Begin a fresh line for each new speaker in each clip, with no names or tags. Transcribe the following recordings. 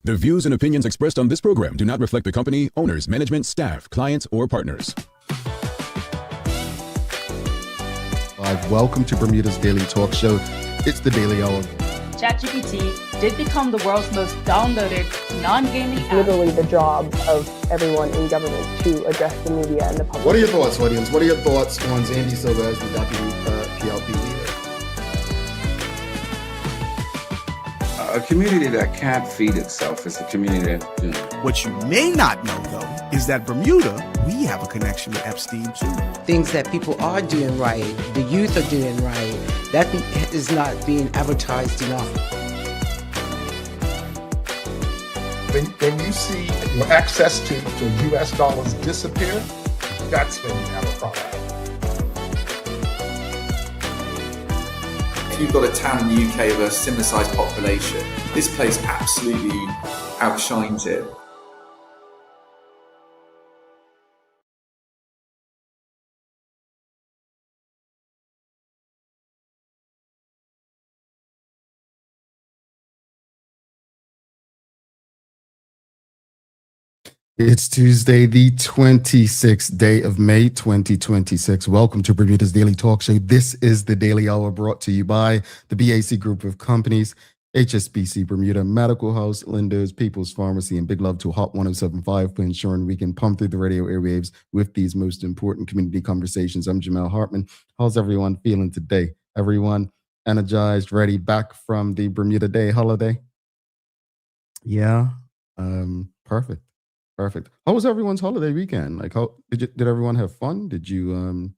The views and opinions expressed on this program do not reflect the company, owners, management, staff, clients, or partners.
Welcome to Bermuda's Daily Talk Show. It's the Daily Hour.
ChatGPT did become the world's most downloaded non-gaming app.
Literally the job of everyone in government to address the media and the public.
What are your thoughts, audience? What are your thoughts on Zandy Silva as the deputy PLP leader?
A community that can't feed itself is a community that...
What you may not know, though, is that Bermuda, we have a connection with Epstein, too.
Things that people are doing right, the youth are doing right, that is not being advertised enough.
When you see your access to U.S. dollars disappear, that's when you have a problem.
If you've got a town in the UK with a similar sized population, this place absolutely outshines it.
It's Tuesday, the 26th day of May, 2026. Welcome to Bermuda's Daily Talk Show. This is the Daily Hour brought to you by the BAC Group of Companies, HSBC Bermuda, Medical House, Lindo's, People's Pharmacy, and big love to Hot 107.5 for ensuring we can pump through the radio airwaves with these most important community conversations. I'm Jamel Hartman. How's everyone feeling today? Everyone energized, ready, back from the Bermuda Day holiday? Yeah, perfect. Perfect. How was everyone's holiday weekend? Like, how did everyone have fun? Did you,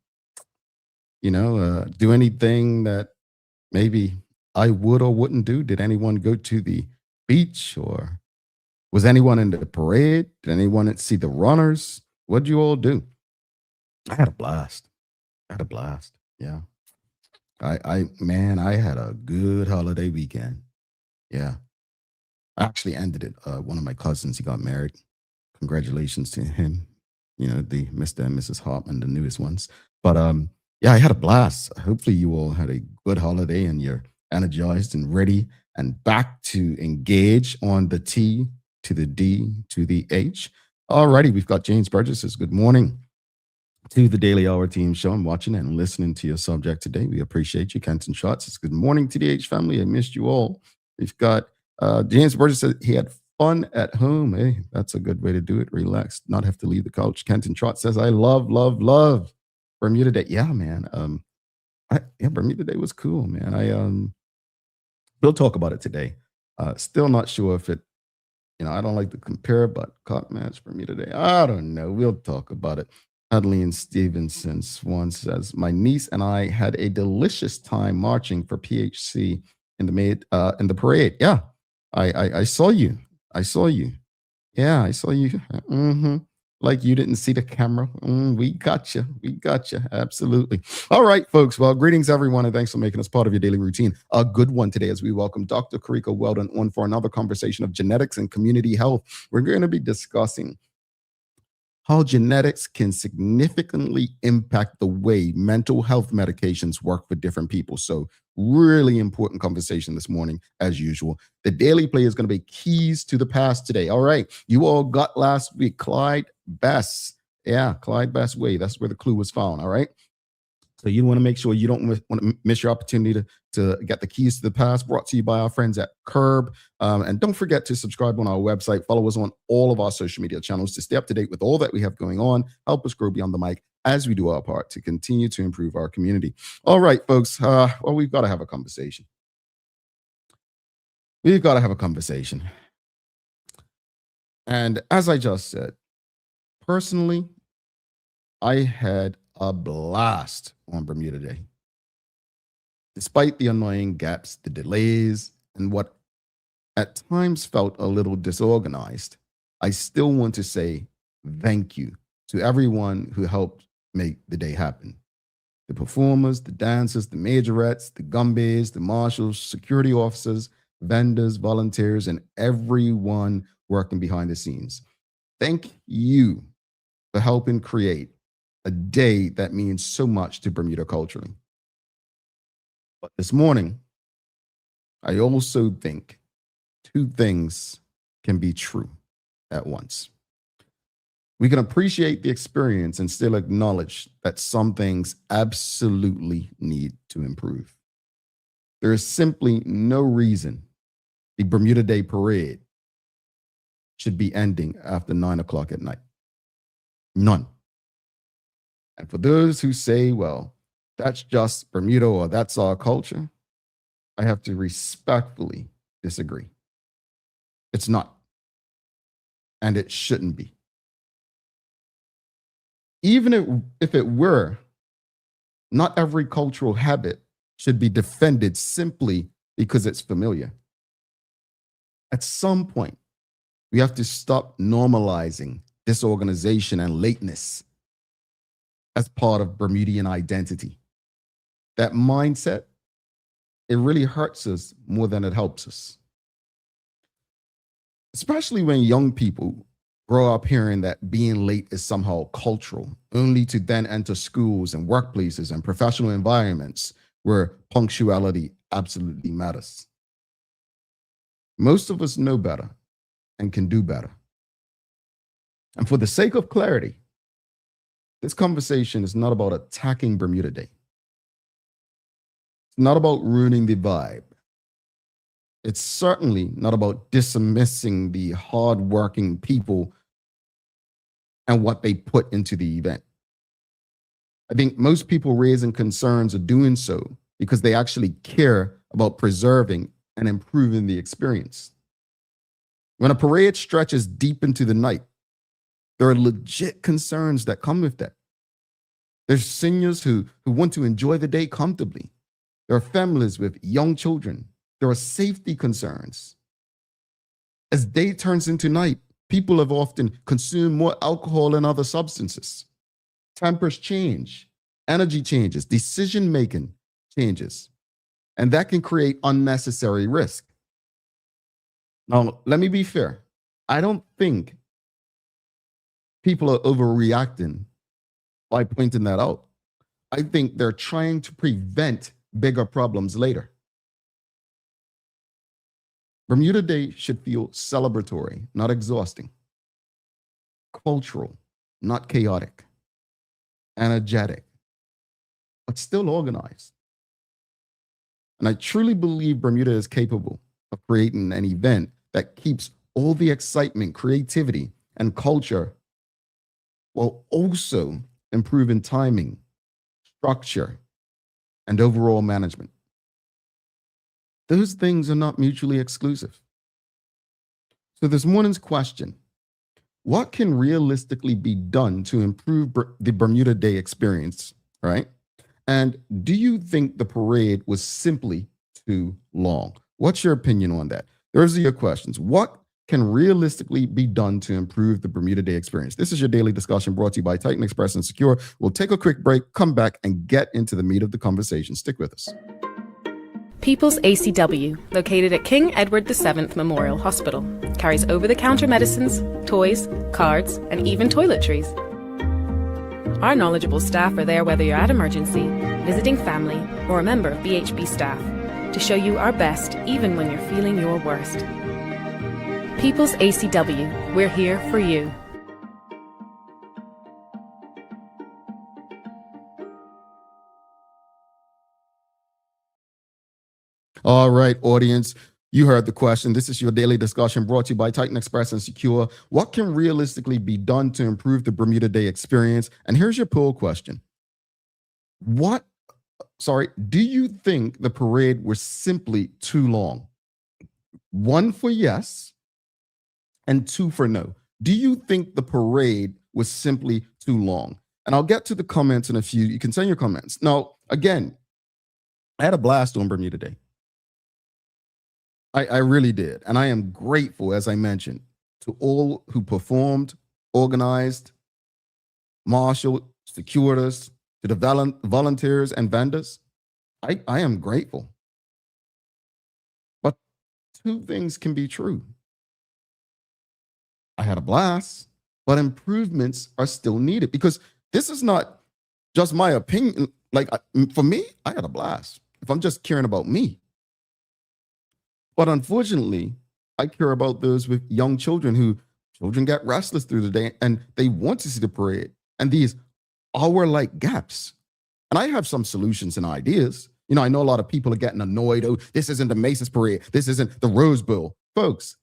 do anything that maybe I would or wouldn't do? Did anyone go to the beach, or was anyone in the parade? Did anyone see the runners? What'd you all do? I had a blast. Yeah. I had a good holiday weekend. Yeah. I actually ended it. One of my cousins, he got married. Congratulations to him, the Mr. and Mrs. Hartman, the newest ones. But I had a blast. Hopefully you all had a good holiday and you're energized and ready and back to engage on the T to the D to the H. Alrighty, we've got James Burgess says, good morning to the Daily Hour team show. I'm watching and listening to your subject today. We appreciate you. Kenton Schatz says, good morning to the H family. I missed you all. We've got James Burgess says he had fun at home. Hey, that's a good way to do it. Relax, not have to leave the couch. Kenton Trot says, I love Bermuda Day. Yeah, man. Bermuda Day was cool, man. We'll talk about it today. Still not sure if it, I don't like to compare, but cop match Bermuda Day. I don't know. We'll talk about it. Adeline Stevenson Swan says, my niece and I had a delicious time marching for PHC in the parade. Yeah, I saw you. Yeah, I saw you. Like you didn't see the camera. We got you. Absolutely. All right, folks. Well, greetings, everyone, and thanks for making us part of your daily routine. A good one today as we welcome Dr. Carika Weldon on for another conversation of genetics and community health. We're going to be discussing how genetics can significantly impact the way mental health medications work for different people. So really important conversation this morning, as usual. The Daily Play is going to be keys to the past today. All right. You all got last week, Clyde Best. Yeah, Clyde Best Way. That's where the clue was found. All right. So you want to make sure you don't want to miss your opportunity to get the keys to the past, brought to you by our friends at Curb. And don't forget to subscribe on our website. Follow us on all of our social media channels to stay up to date with all that we have going on. Help us grow beyond the mic as we do our part to continue to improve our community. All right, folks. We've got to have a conversation. And as I just said, personally, I had a blast on Bermuda Day. Despite the annoying gaps, the delays, and what at times felt a little disorganized, I still want to say thank you to everyone who helped make the day happen. The performers, the dancers, the majorettes, the gumbies, the marshals, security officers, vendors, volunteers, and everyone working behind the scenes. Thank you for helping create a day that means so much to Bermuda culturally. But this morning, I also think two things can be true at once. We can appreciate the experience and still acknowledge that some things absolutely need to improve. There is simply no reason the Bermuda Day Parade should be ending after 9 o'clock at night. None. And for those who say, well, that's just Bermuda or that's our culture, I have to respectfully disagree. It's not. And it shouldn't be. Even if it were, not every cultural habit should be defended simply because it's familiar. At some point, we have to stop normalizing disorganization and lateness as part of Bermudian identity. That mindset, it really hurts us more than it helps us. Especially when young people grow up hearing that being late is somehow cultural, only to then enter schools and workplaces and professional environments where punctuality absolutely matters. Most of us know better and can do better. And for the sake of clarity, this conversation is not about attacking Bermuda Day. It's not about ruining the vibe. It's certainly not about dismissing the hardworking people and what they put into the event. I think most people raising concerns are doing so because they actually care about preserving and improving the experience. When a parade stretches deep into the night, there are legit concerns that come with that. There's seniors who want to enjoy the day comfortably. There are families with young children. There are safety concerns. As day turns into night, people have often consumed more alcohol and other substances. Tempers change, energy changes, decision-making changes, and that can create unnecessary risk. Now, let me be fair. I don't think people are overreacting by pointing that out. I think they're trying to prevent bigger problems later. Bermuda Day should feel celebratory, not exhausting. Cultural, not chaotic. Energetic, but still organized. And I truly believe Bermuda is capable of creating an event that keeps all the excitement, creativity, and culture while also improving timing, structure, and overall management. Those things are not mutually exclusive. So this morning's question, what can realistically be done to improve the Bermuda Day experience, right? And do you think the parade was simply too long? What's your opinion on that? Those are your questions. What can realistically be done to improve the Bermuda Day experience? This is your daily discussion brought to you by Titan Express and Secure. We'll take a quick break, come back, and get into the meat of the conversation. Stick with us.
People's ACW, located at King Edward VII Memorial Hospital, carries over-the-counter medicines, toys, cards, and even toiletries. Our knowledgeable staff are there whether you're at emergency, visiting family, or a member of BHB staff, to show you our best even when you're feeling your worst. People's ACW, we're here for you.
All right, audience, you heard the question. This is your daily discussion brought to you by Titan Express and Secure. What can realistically be done to improve the Bermuda Day experience? And here's your poll question. Do you think the parade was simply too long? 1 for yes and 2 for no. Do you think the parade was simply too long? And I'll get to the comments in a few. You can send your comments. Now, again, I had a blast on Bermuda Day. I really did. And I am grateful, as I mentioned, to all who performed, organized, marshaled, secured us, to the volunteers and vendors. I am grateful. But 2 things can be true. I had a blast, but improvements are still needed because this is not just my opinion. Like, for me, I had a blast. If I'm just caring about me. But unfortunately, I care about those with young children children get restless through the day and they want to see the parade. And these hour-like gaps. And I have some solutions and ideas. I know a lot of people are getting annoyed. Oh, this isn't the Macy's parade. This isn't the Rose Bowl. Folks,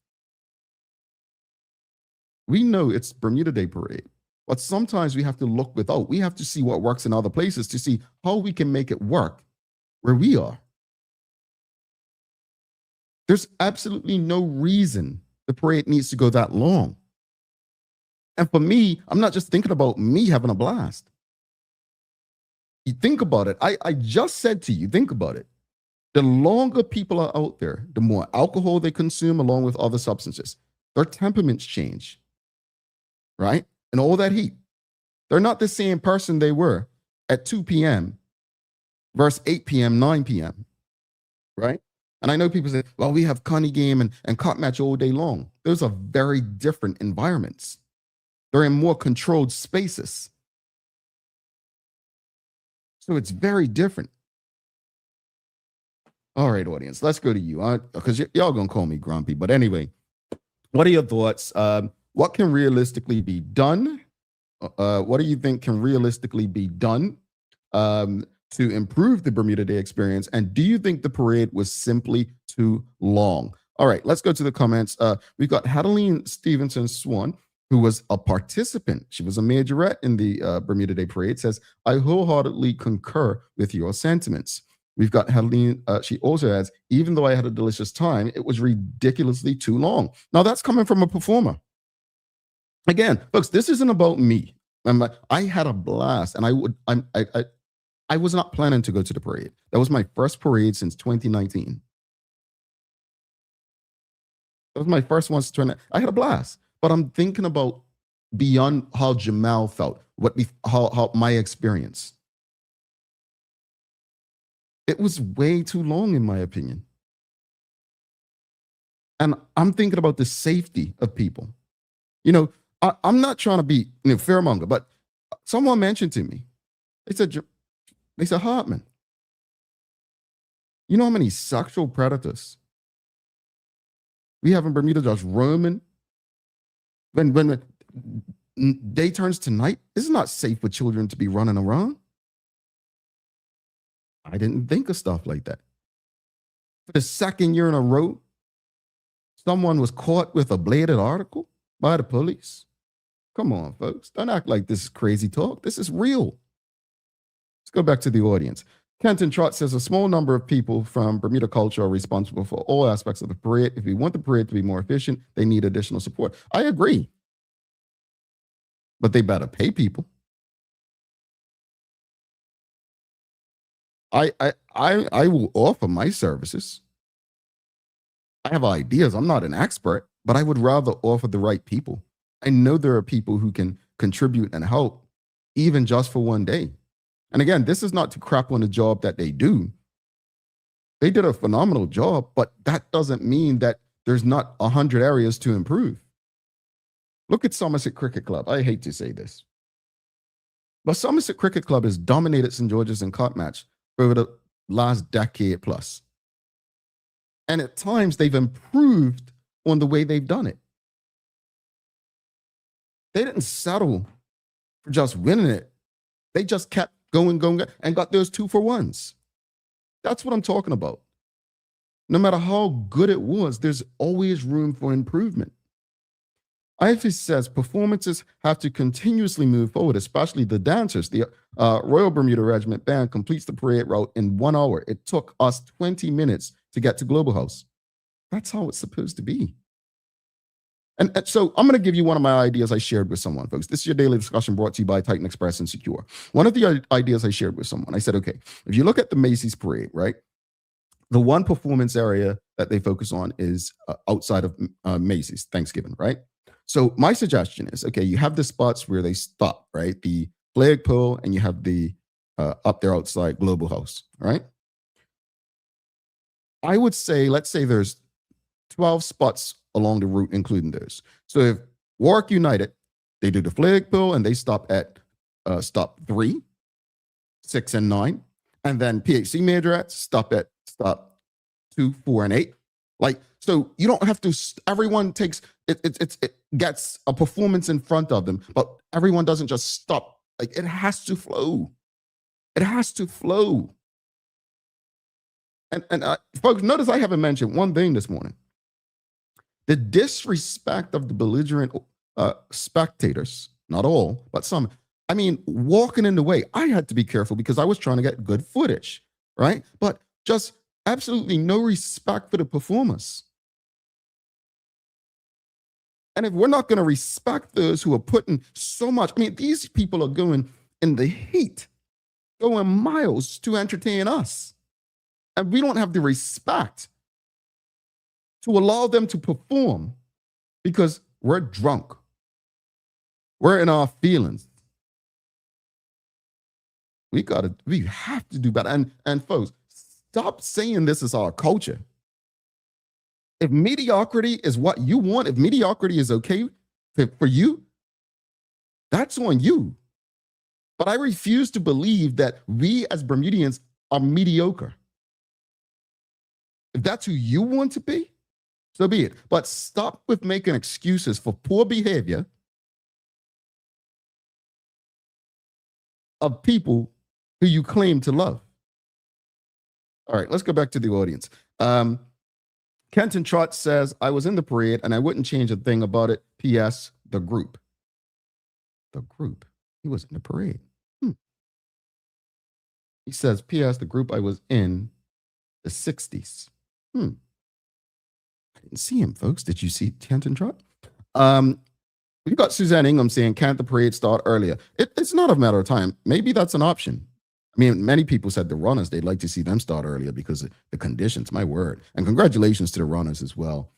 we know it's Bermuda Day parade, but sometimes we have to look without. We have to see what works in other places to see how we can make it work where we are. There's absolutely no reason the parade needs to go that long. And for me, I'm not just thinking about me having a blast. You think about it. I just said to you, think about it. The longer people are out there, the more alcohol they consume along with other substances. Their temperaments change, right? And all that heat. They're not the same person they were at 2 p.m. versus 8 p.m., 9 p.m., right? And I know people say, well, we have Connie game and cop match all day long. Those are very different environments. They're in more controlled spaces. So it's very different. All right, audience, let's go to you because y'all going to call me grumpy. But anyway, what are your thoughts? What can realistically be done? What do you think can realistically be done to improve the Bermuda Day experience? And do you think the parade was simply too long? All right, let's go to the comments. We've got Hadeline Stevenson Swan, who was a participant. She was a majorette in the Bermuda Day parade, says, I wholeheartedly concur with your sentiments. We've got Hadeline, she also adds, even though I had a delicious time, it was ridiculously too long. Now that's coming from a performer. Again, folks, this isn't about me. I had a blast, and I was not planning to go to the parade. That was my first parade since 2019. That was my first one. I had a blast. But I'm thinking about beyond how Jamal felt, how my experience. It was way too long, in my opinion. And I'm thinking about the safety of people. I'm not trying to be fearmonger, but someone mentioned to me, they said, Hartman, you know how many sexual predators we have in Bermuda just roaming? When the day turns to night, it's not safe for children to be running around. I didn't think of stuff like that. For the second year in a row, someone was caught with a bladed article by the police. Come on, folks. Don't act like this is crazy talk. This is real. Let's go back to the audience. Kenton Trott says a small number of people from Bermuda culture are responsible for all aspects of the parade. If we want the parade to be more efficient, they need additional support. I agree. But they better pay people. I will offer my services. I have ideas. I'm not an expert, but I would rather offer the right people. I know there are people who can contribute and help, even just for one day. And again, this is not to crap on the job that they do. They did a phenomenal job, but that doesn't mean that there's not 100 areas to improve. Look at Somerset Cricket Club. I hate to say this, but Somerset Cricket Club has dominated St. George's in cop match for over the last decade plus. And at times they've improved on the way they've done it. They didn't settle for just winning it. They just kept going, and got those 2-for-1s. That's what I'm talking about. No matter how good it was, there's always room for improvement. IFE says performances have to continuously move forward, especially the dancers. The Royal Bermuda Regiment Band completes the parade route in 1 hour. It took us 20 minutes to get to Global House. That's how it's supposed to be. And so I'm going to give you one of my ideas I shared with someone, folks. This is your daily discussion brought to you by Titan Express and Secure. One of the ideas I shared with someone, I said, okay, if you look at the Macy's parade, right? The one performance area that they focus on is outside of Macy's Thanksgiving, right? So my suggestion is, okay, you have the spots where they stop, right? The flagpole, and you have the up there outside Global House, right? I would say, let's say there's 12 spots along the route, including those. So if Warwick United, they do the flagpole and they stop at stop 3, 6, and 9. And then PHC Majorettes stop at stop 2, 4, and 8. Like, so you don't have to, everyone takes, it gets a performance in front of them, but everyone doesn't just stop. Like, it has to flow. It has to flow. And folks, notice I haven't mentioned one thing this morning. The disrespect of the belligerent spectators, not all, but some. I mean, walking in the way, I had to be careful because I was trying to get good footage, right? But just absolutely no respect for the performers. And if we're not going to respect those who are putting so much, I mean, these people are going in the heat, going miles to entertain us. And we don't have the respect to allow them to perform because we're drunk. We're in our feelings. We have to do better. And folks, stop saying this is our culture. If mediocrity is what you want, if mediocrity is okay for you, that's on you. But I refuse to believe that we as Bermudians are mediocre. If that's who you want to be, so be it. But stop with making excuses for poor behavior of people who you claim to love. All right, let's go back to the audience. Kenton Trot says, I was in the parade and I wouldn't change a thing about it. P.S. The group. The group. He was in the parade. He says, P.S. The group I was in the 60s. I didn't see him, folks. Did you see Kenton Trot? We got Suzanne Ingham saying, can't the parade start earlier? It's not a matter of time. Maybe that's an option. I mean, many people said the runners, they'd like to see them start earlier because of the conditions, my word. And congratulations to the runners as well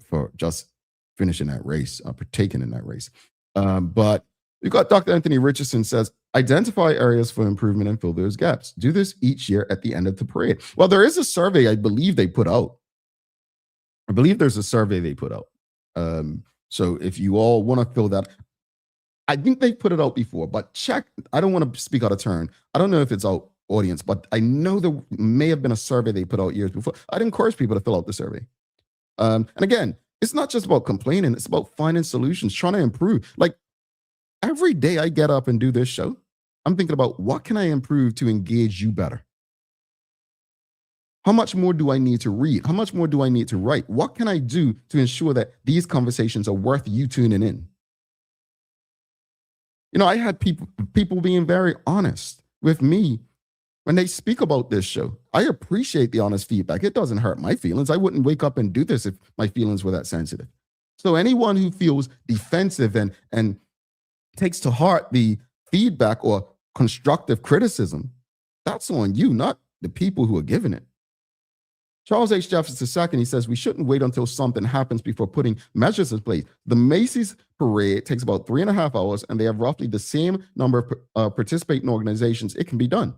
for just finishing that race, partaking in that race. But we got Dr. Anthony Richardson says, identify areas for improvement and fill those gaps. Do this each year at the end of the parade. Well, there is a survey I believe they put out. I believe there's a survey they put out. So if you all want to fill that, I think they put it out before, but check. I don't want to speak out of turn. I don't know if it's out audience, but I know there may have been a survey they put out years before. I'd encourage people to fill out the survey. And again, it's not just about complaining. It's about finding solutions, trying to improve. Like every day I get up and do this show, I'm thinking about what can I improve to engage you better? How much more do I need to read? How much more do I need to write? What can I do to ensure that these conversations are worth you tuning in? You know, I had people being very honest with me when they speak about this show. I appreciate the honest feedback. It doesn't hurt my feelings. I wouldn't wake up and do this if my feelings were that sensitive. So anyone who feels defensive and takes to heart the feedback or constructive criticism, that's on you, not the people who are giving it. Charles H. Jefferson II, he says, we shouldn't wait until something happens before putting measures in place. The Macy's parade takes about 3.5 hours, and they have roughly the same number of participating organizations. It can be done.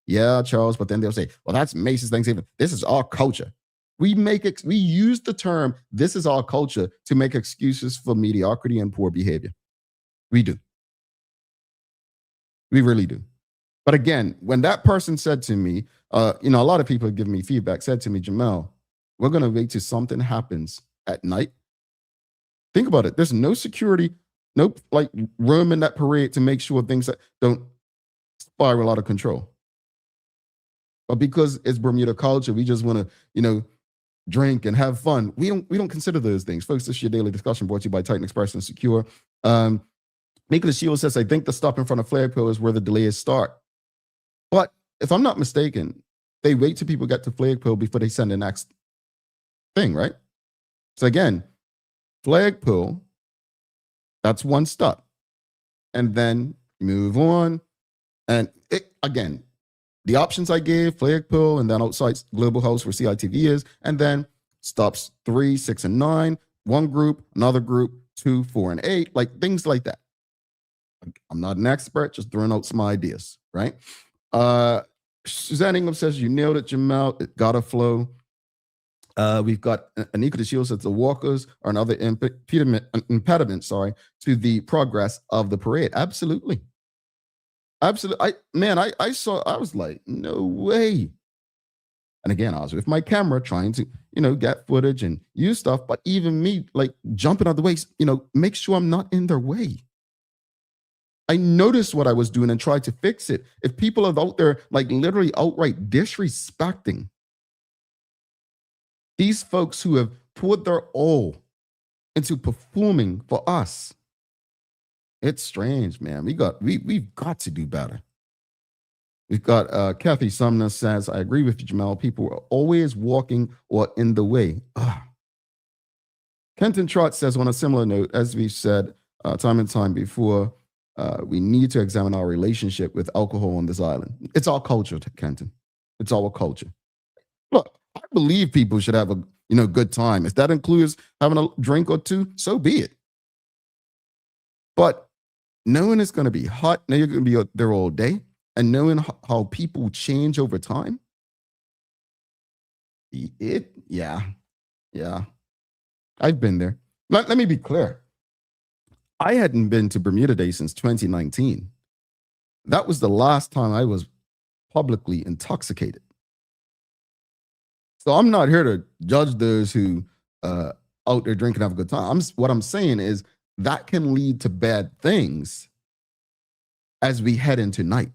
Yeah, Charles, but then they'll say, well, that's Macy's Thanksgiving. This is our culture. We use the term, this is our culture, to make excuses for mediocrity and poor behavior. We do. We really do. But again, when that person said to me, a lot of people have given me feedback, said to me, Jamel, we're going to wait till something happens at night. Think about it. There's no security, no room in that parade to make sure things that don't spiral out of control. But because it's Bermuda culture, we just want to, drink and have fun. We don't consider those things. Folks, this is your daily discussion brought to you by Titan Express and Secure. Nicholas Shields says, I think the stop in front of Flagpole is where the delays start. But if I'm not mistaken, they wait till people get to Flagpole before they send the next thing, right? So again, Flagpole, that's one stop. And then move on. And again, the options I gave, Flagpole, and then outside Global House where CITV is, and then stops 3, 6, and 9, one group, another group, 2, 4, and 8, like things like that. I'm not an expert, just throwing out some ideas, right? Suzanne Ingham says, you nailed it, Jamel. It gotta flow. We've got Anika DeShield says the walkers are another impediment, to the progress of the parade. Absolutely. Absolutely. I was like, no way. And again, I was with my camera trying to, get footage and use stuff. But even me, like jumping out of the way, make sure I'm not in their way. I noticed what I was doing and tried to fix it. If people are out there, like literally outright disrespecting these folks who have poured their all into performing for us, it's strange, man. We've got to do better. We've got Kathy Sumner says, I agree with you, Jamal. People are always walking or in the way. Ugh. Kenton Trott says, on a similar note, as we've said time and time before, we need to examine our relationship with alcohol on this island. It's our culture, Kenton. It's our culture. Look, I believe people should have a good time. If that includes having a drink or two, so be it. But knowing it's going to be hot, now you're going to be there all day, and knowing how people change over time, yeah. I've been there. Let me be clear. I hadn't been to Bermuda Day since 2019. That was the last time I was publicly intoxicated. So I'm not here to judge those who out there drinking, have a good time. What I'm saying is that can lead to bad things as we head into night.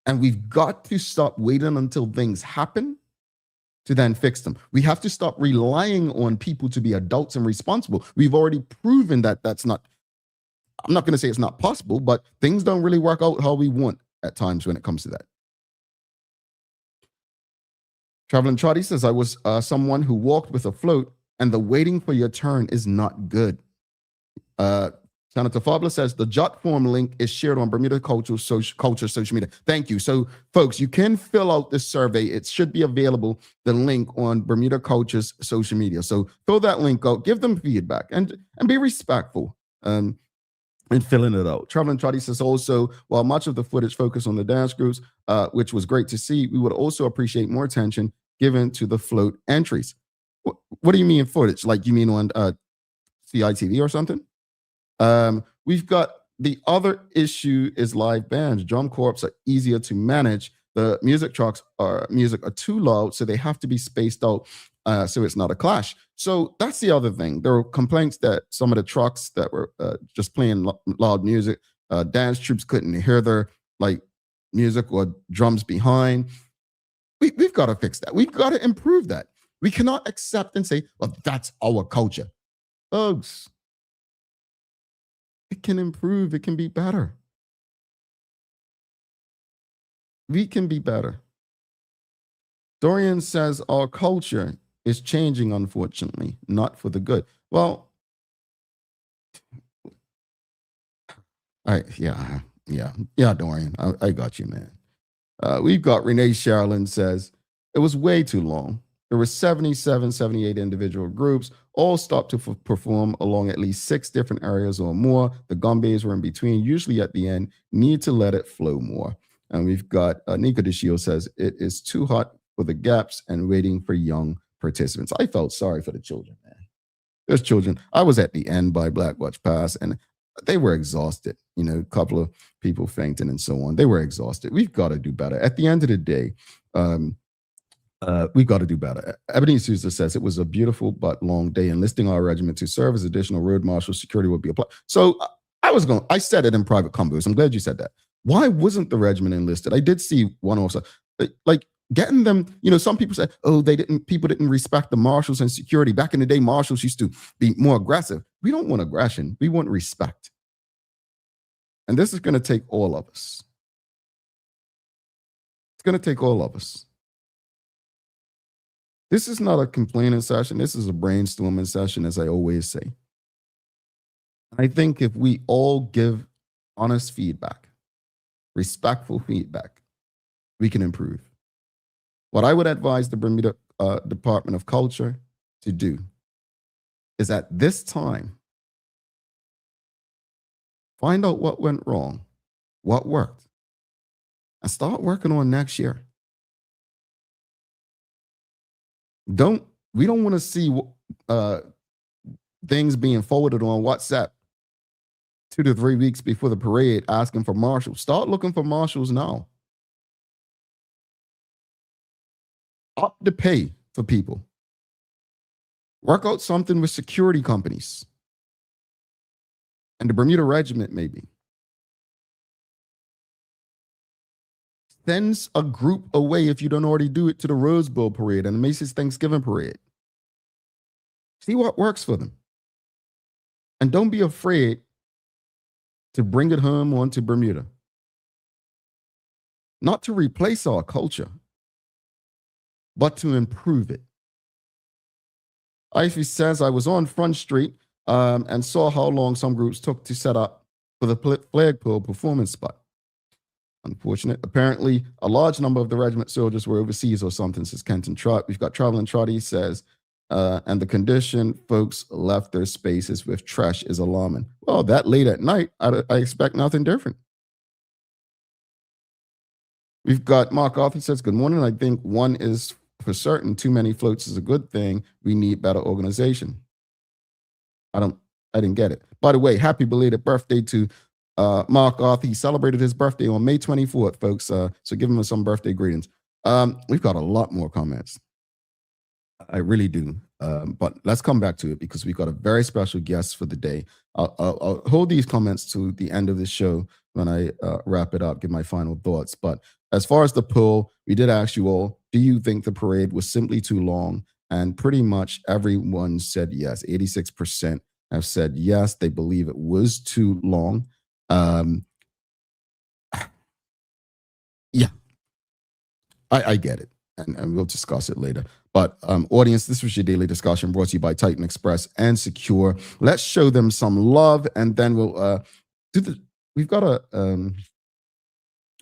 And we've got to stop waiting until things happen to then fix them. We have to stop relying on people to be adults and responsible. We've already proven that that's not, I'm not going to say it's not possible, but things don't really work out how we want at times when it comes to that. Traveling Trotty says, I was someone who walked with a float, and the waiting for your turn is not good. Senator Fabula says, the Jot form link is shared on Bermuda Culture social media. Thank you. So, folks, you can fill out this survey. It should be available, the link on Bermuda Culture's social media. So fill that link out, give them feedback, and be respectful in filling it out. Traveling Trotty says also, while much of the footage focused on the dance groups, which was great to see, we would also appreciate more attention given to the float entries. What do you mean footage? Like you mean on CITV or something? We've got the other issue is live bands. Drum corps are easier to manage. The music trucks are too loud, so they have to be spaced out so it's not a clash. So that's the other thing. There were complaints that some of the trucks that were just playing loud music, dance troops couldn't hear their music or drums behind. We've got to fix that. We've got to improve that. We cannot accept and say, well, that's our culture. Folks, it can improve. It can be better. We can be better. Dorian says our culture is changing, unfortunately, not for the good. Well, yeah, Dorian, I got you, man. We've got Renee Sherlin says, it was way too long. There were 77, 78 individual groups, all stopped to perform along at least 6 different areas or more. The gumbays were in between, usually at the end. Need to let it flow more. And we've got Nika DeShiel says, it is too hot for the gaps and waiting for young participants. I felt sorry for the children, man. There's children. I was at the end by Black Watch Pass, and they were exhausted. A couple of people fainting and so on. They were exhausted. We've got to do better. At the end of the day, we've got to do better. Ebony Souza says, it was a beautiful but long day. Enlisting our regiment to serve as additional road marshal security would be applied. So I said it in private combos. I'm glad you said that. Why wasn't the regiment enlisted? I did see one also, like getting them, some people say, oh, people didn't respect the marshals and security. Back in the day, marshals used to be more aggressive. We don't want aggression. We want respect. And this is going to take all of us. It's going to take all of us. This is not a complaining session. This is a brainstorming session, as I always say. I think if we all give honest feedback, respectful feedback, we can improve. What I would advise the Bermuda Department of Culture to do is at this time, find out what went wrong, what worked, and start working on next year. We don't want to see things being forwarded on WhatsApp 2 to 3 weeks before the parade asking for marshals. Start looking for marshals now. Up the pay for people. Work out something with security companies and the Bermuda Regiment, maybe. Sends a group away, if you don't already do it, to the Rose Bowl parade and the Macy's Thanksgiving parade. See what works for them. And don't be afraid to bring it home onto Bermuda. Not to replace our culture, but to improve it. Ivy says, I was on Front Street and saw how long some groups took to set up for the flagpole performance spot. Unfortunate. Apparently, a large number of the regiment soldiers were overseas or something, says Kenton Trot. We've got Traveling Trotty says, and the condition folks left their spaces with trash is alarming. Well, that late at night, I expect nothing different. We've got Mark Arthur says, good morning. I think one is for certain, too many floats is a good thing. We need better organization. I didn't get it. By the way, happy belated birthday to Mark Arthur. He celebrated his birthday on May 24th, folks. So give him some birthday greetings. We've got a lot more comments. I really do. But let's come back to it because we've got a very special guest for the day. I'll hold these comments to the end of the show when I wrap it up, give my final thoughts. But as far as the poll, we did ask you all, do you think the parade was simply too long? And pretty much everyone said yes. 86% have said yes, they believe it was too long. Yeah, I get it. And we'll discuss it later. But audience, this was your daily discussion brought to you by Titan Express and Secure. Let's show them some love, and then we'll we've got a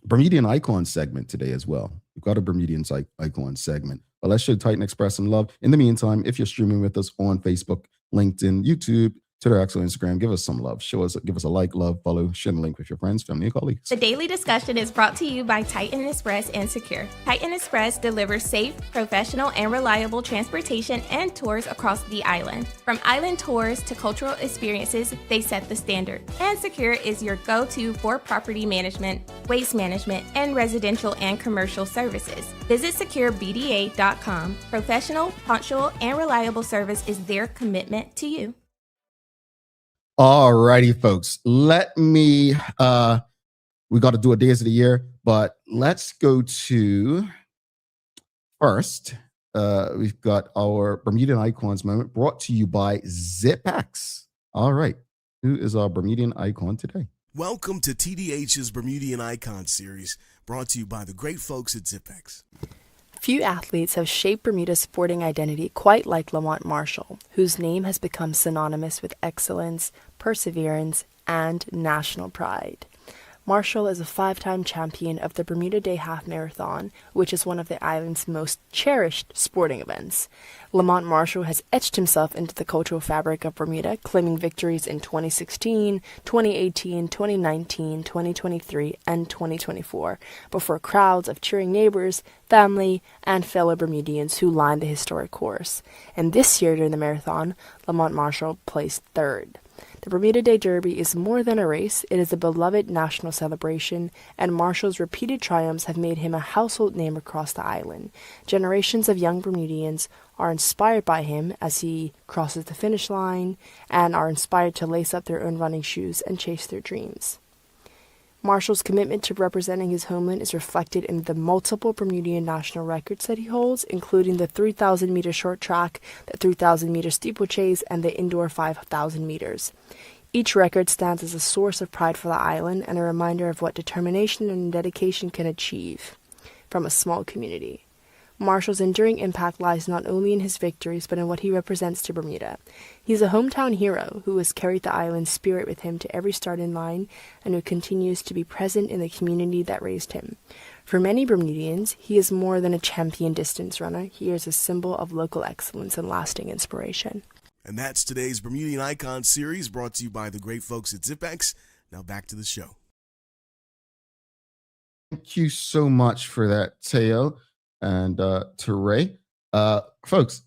Bermudian Icon segment today as well. We've got a Bermudian Icon segment. But let's show Titan Express some love. In the meantime, if you're streaming with us on Facebook, LinkedIn, YouTube, Twitter, X, or Instagram, give us some love. Give us a like, love, follow, share the link with your friends, family, and colleagues.
The Daily Discussion is brought to you by Titan Express and Secure. Titan Express delivers safe, professional, and reliable transportation and tours across the island. From island tours to cultural experiences, they set the standard. And Secure is your go-to for property management, waste management, and residential and commercial services. Visit securebda.com. Professional, punctual, and reliable service is their commitment to you.
All righty, folks. Let me, we got to do a days of the year, but let's go to first. We've got our Bermudian Icons moment brought to you by ZipX. All right. Who is our Bermudian icon today?
Welcome to TDH's Bermudian Icon series, brought to you by the great folks at ZipX.
Few athletes have shaped Bermuda's sporting identity quite like Lamont Marshall, whose name has become synonymous with excellence, perseverance, and national pride. Marshall is a 5-time champion of the Bermuda Day Half Marathon, which is one of the island's most cherished sporting events. Lamont Marshall has etched himself into the cultural fabric of Bermuda, claiming victories in 2016, 2018, 2019, 2023, and 2024, before crowds of cheering neighbors, family, and fellow Bermudians who lined the historic course. And this year during the marathon, Lamont Marshall placed third. The Bermuda Day Derby is more than a race, it is a beloved national celebration, and Marshall's repeated triumphs have made him a household name across the island. Generations of young Bermudians are inspired by him as he crosses the finish line, and are inspired to lace up their own running shoes and chase their dreams. Marshall's commitment to representing his homeland is reflected in the multiple Bermudian national records that he holds, including the 3,000-meter short track, the 3,000-meter steeplechase, and the indoor 5,000 meters. Each record stands as a source of pride for the island and a reminder of what determination and dedication can achieve from a small community. Marshall's enduring impact lies not only in his victories, but in what he represents to Bermuda. He's a hometown hero who has carried the island's spirit with him to every starting line and who continues to be present in the community that raised him. For many Bermudians, he is more than a champion distance runner. He is a symbol of local excellence and lasting inspiration.
And that's today's Bermudian Icon series, brought to you by the great folks at ZipX. Now back to the show.
Thank you so much for that, Teo. And to Ray, folks,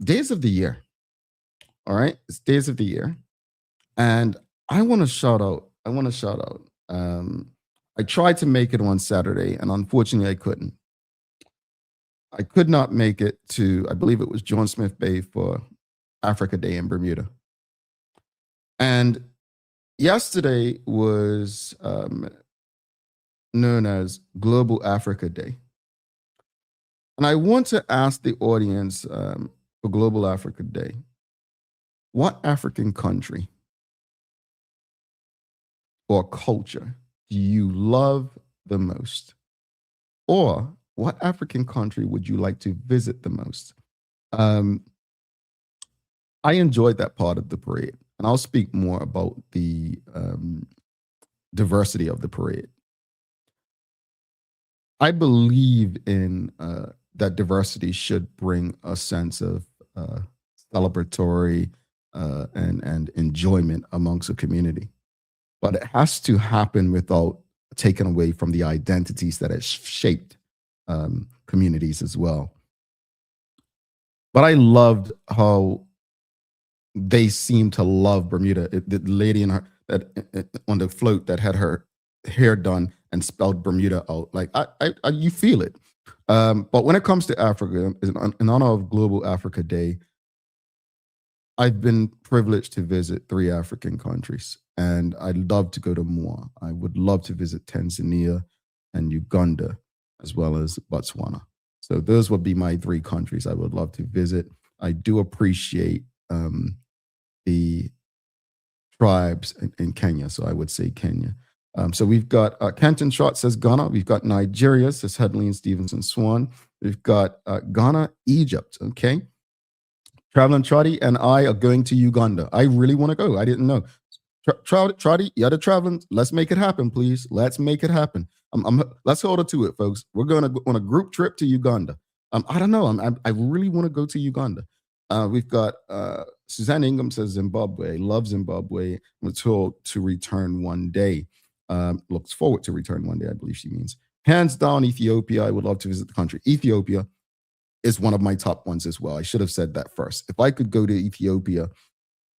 days of the year. All right, it's days of the year, and I want to shout out. I tried to make it on Saturday, and unfortunately, I couldn't. I could not make it to, I believe it was John Smith Bay for Africa Day in Bermuda. And yesterday was known as Global Africa Day. And I want to ask the audience for Global Africa Day, what African country or culture do you love the most? Or what African country would you like to visit the most? I enjoyed that part of the parade, and I'll speak more about the diversity of the parade. I believe in that diversity should bring a sense of celebratory and enjoyment amongst a community. But it has to happen without taking away from the identities that have shaped communities as well. But I loved how they seemed to love Bermuda. The lady on the float that had her hair done and spelled Bermuda out, like you feel it. But when it comes to Africa, in honor of Global Africa Day, I've been privileged to visit 3 African countries, and I'd love to go to more. I would love to visit Tanzania and Uganda, as well as Botswana. So those would be my 3 countries I would love to visit. I do appreciate the tribes in Kenya, so I would say Kenya. So we've got Kenton Shot says Ghana. We've got Nigeria, says Hedley Stevenson Swan. We've got Ghana, Egypt. Okay. Traveling Trotty and I are going to Uganda. I really want to go. I didn't know. Trotty, you're the traveling. Let's make it happen, please. Let's make it happen. Let's hold it to it, folks. We're going to go on a group trip to Uganda. I don't know. I really want to go to Uganda. We've got Suzanne Ingham says Zimbabwe. Love Zimbabwe. I'm told to return one day. Looks forward to return one day, I believe she means. Hands down, Ethiopia. I would love to visit the country. Ethiopia is one of my top ones as well. I should have said that first. If I could go to Ethiopia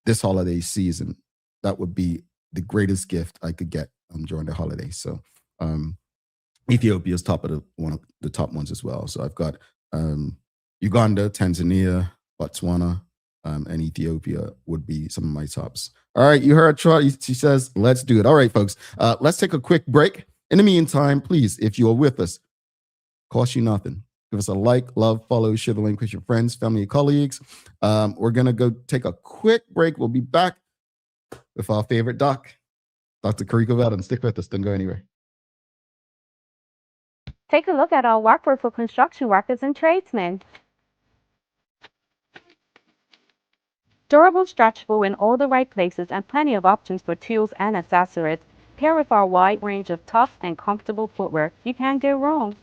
this holiday season, that would be the greatest gift I could get during the holidays. So Ethiopia is one of the top ones as well. So I've got Uganda, Tanzania, Botswana, and Ethiopia would be some of my tops. All right, you heard Troy. She says, let's do it. All right, folks, let's take a quick break. In the meantime, please, if you are with us, cost you nothing. Give us a like, love, follow, share the link with your friends, family, and colleagues. We're going to go take a quick break. We'll be back with our favorite doc, Dr. Carika Weldon. Stick with us. Don't go anywhere.
Take a look at our workbook for construction workers and tradesmen. Durable, stretchable in all the right places, and plenty of options for tools and accessories. Paired with our wide range of tough and comfortable footwear, you can't go wrong.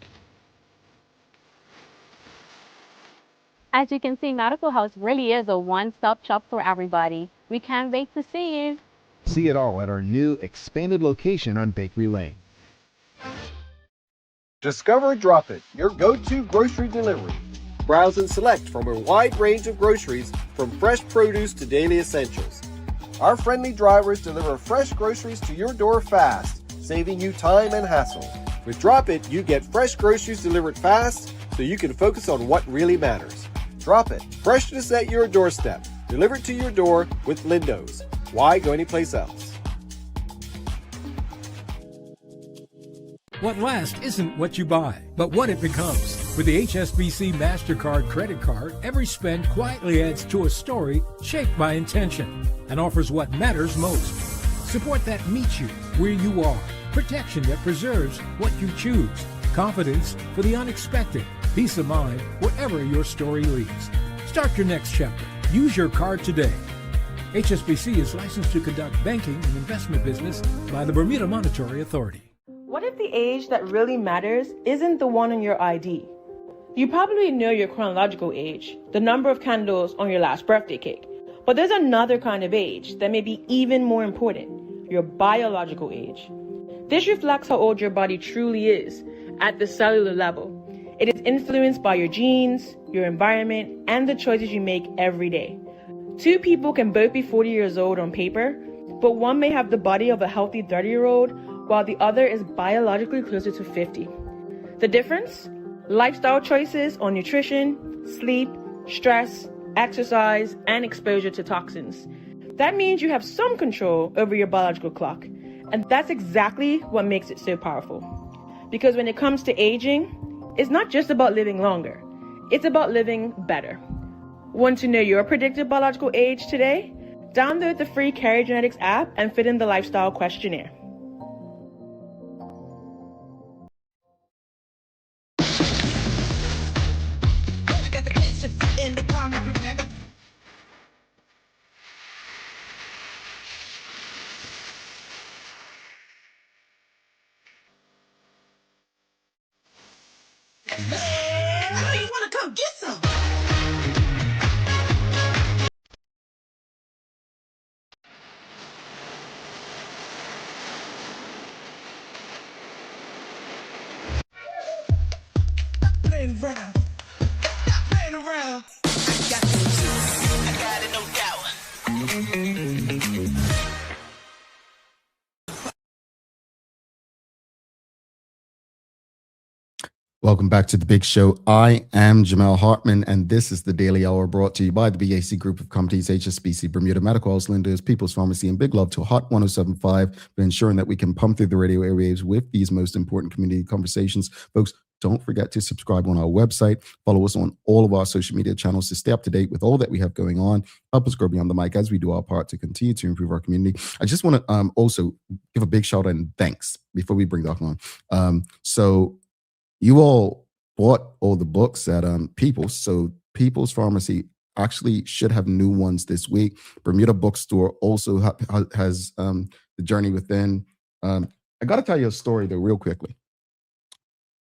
As you can see, Medical House really is a one-stop shop for everybody. We can't wait to see you.
See it all at our new expanded location on Bakery Lane.
Discover Drop It, your go-to grocery delivery. Browse and select from a wide range of groceries, from fresh produce to daily essentials. Our friendly drivers deliver fresh groceries to your door fast, saving you time and hassle. With Drop It, you get fresh groceries delivered fast so you can focus on what really matters. Drop It, freshness at your doorstep, delivered to your door with Lindo's. Why go anyplace else?
What lasts isn't what you buy, but what it becomes. With the HSBC MasterCard credit card, every spend quietly adds to a story shaped by intention and offers what matters most. Support that meets you where you are. Protection that preserves what you choose. Confidence for the unexpected. Peace of mind wherever your story leads. Start your next chapter. Use your card today. HSBC is licensed to conduct banking and investment business by the Bermuda Monetary Authority.
What if the age that really matters isn't the one on your ID? You probably know your chronological age, the number of candles on your last birthday cake. But there's another kind of age that may be even more important, your biological age. This reflects how old your body truly is at the cellular level. It is influenced by your genes, your environment, and the choices you make every day. 2 people can both be 40 years old on paper, but one may have the body of a healthy 30-year-old, while the other is biologically closer to 50. The difference? Lifestyle choices on nutrition, sleep, stress, exercise, and exposure to toxins. That means you have some control over your biological clock. And that's exactly what makes it so powerful. Because when it comes to aging, it's not just about living longer. It's about living better. Want to know your predicted biological age today? Download the free CariGenetics app and fill in the lifestyle questionnaire.
Welcome back to The Big Show. I am Jamel Hartman, and this is the Daily Hour brought to you by the BAC Group of Companies, HSBC, Bermuda Medical House, Lenders, People's Pharmacy, and big love to Hot 107.5 for ensuring that we can pump through the radio airwaves with these most important community conversations. Folks, don't forget to subscribe on our website. Follow us on all of our social media channels to stay up to date with all that we have going on. Help us grow beyond the mic as we do our part to continue to improve our community. I just want to also give a big shout out and thanks before we bring Doc on. So you all bought all the books at People's. So People's Pharmacy actually should have new ones this week. Bermuda Bookstore also has The Journey Within. I got to tell you a story though, real quickly.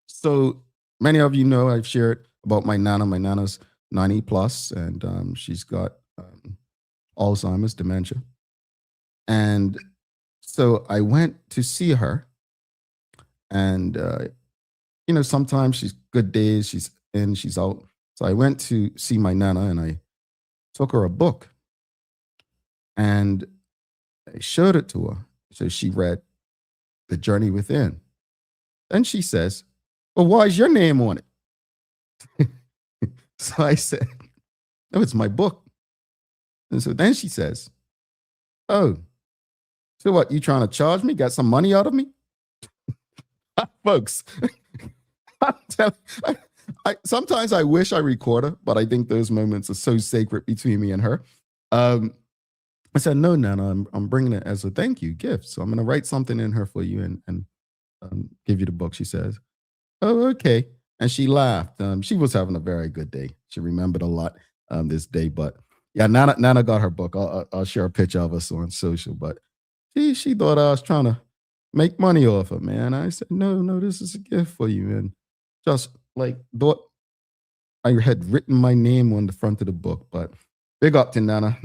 So many of you know I've shared about my nana. My nana's 90 plus, and she's got Alzheimer's, dementia. And so I went to see her, and you know, sometimes she's good days, she's in, she's out. So I went to see my nana, and I took her a book, and I showed it to her. So she read The Journey Within. Then she says, "Well, why is your name on it?" So I said, "No, it's my book." And so then she says, "Oh, so what, you trying to charge me? Got some money out of me?" Folks, sometimes I wish I record her, but I think those moments are so sacred between me and her. I said, "No, Nana, I'm bringing it as a thank you gift. So I'm going to write something in her for you and give you the book." She says, "Oh, okay." And she laughed. She was having a very good day. She remembered a lot this day. But yeah, Nana got her book. I'll share a picture of us on social. But she thought I was trying to make money off her, man. I said, no, this is a gift for you. And just like thought I had written my name on the front of the book. But big up to Nana.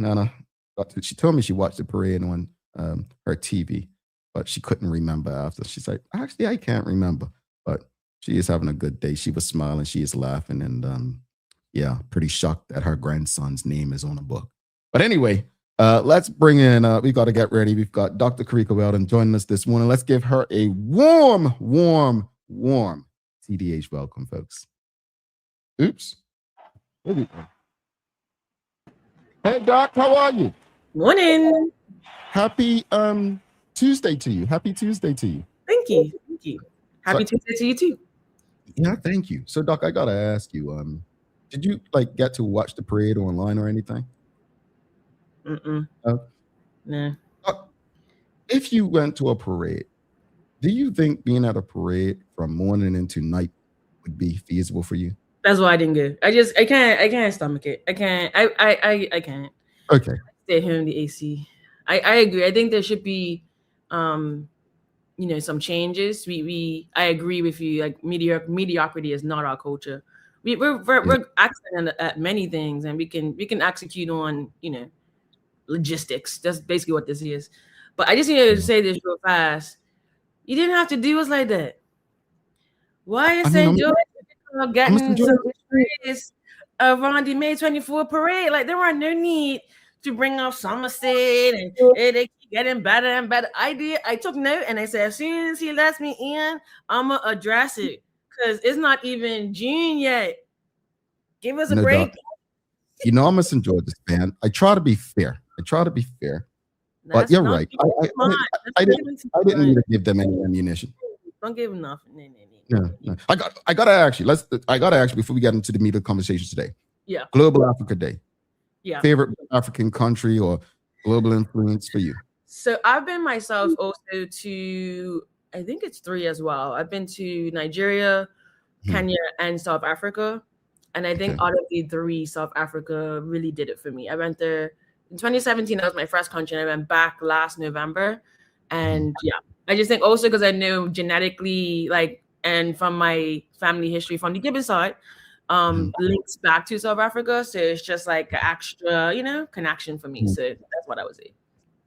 She told me she watched the parade on her TV, but she couldn't remember after. She's like, "Actually, I can't remember." But she is having a good day. She was smiling. She is laughing. And yeah, pretty shocked that her grandson's name is on a book. But anyway, let's bring in, we got to get ready. We've got Dr. Carika Weldon joining us this morning. Let's give her a warm CDH welcome, folks. Oops. Here we go. Hey, Doc, how are you?
Morning.
Happy Tuesday to you. Happy Tuesday to you.
Thank you. Happy Tuesday to you too.
Yeah, thank you. So, Doc, I got to ask you, did you like get to watch the parade online or anything?
Nah.
If you went to a parade, do you think being at a parade from morning into night would be feasible for you?
That's why I didn't go. I can't stomach it. I can't. I can't.
Okay.
Stay home in the AC. I agree. I think there should be some changes. I agree with you. Like mediocrity is not our culture. We're excellent at many things, and we can execute on logistics. That's basically what this is. But I just need to say this real fast. You didn't have to do us like that. Why is St. George getting some praise around the May 24 parade? Like there were no need to bring up Somerset and they keep getting better and better. I took note and I said, as soon as he lets me in, I'm gonna address it because it's not even June yet. Give us a break.
I'm a St. George's fan. I try to be fair. But
That's
you're
not
right.
fine.
I didn't need to give them any ammunition.
Don't give them nothing.
No. I gotta ask you. I gotta ask you before we get into the meat of the conversation today.
Yeah.
Global Africa Day.
Yeah.
Favorite African country or global influence for you?
So I've been myself also to, I think it's 3 as well. I've been to Nigeria, Kenya, and South Africa. And I think out of the 3, South Africa really did it for me. I went there in 2017. That was my first country. And I went back last November. And yeah, I just think also because I know genetically, like, and from my family history from the Gibbon side, links back to South Africa. So it's just like an extra, connection for me. So that's what I would say.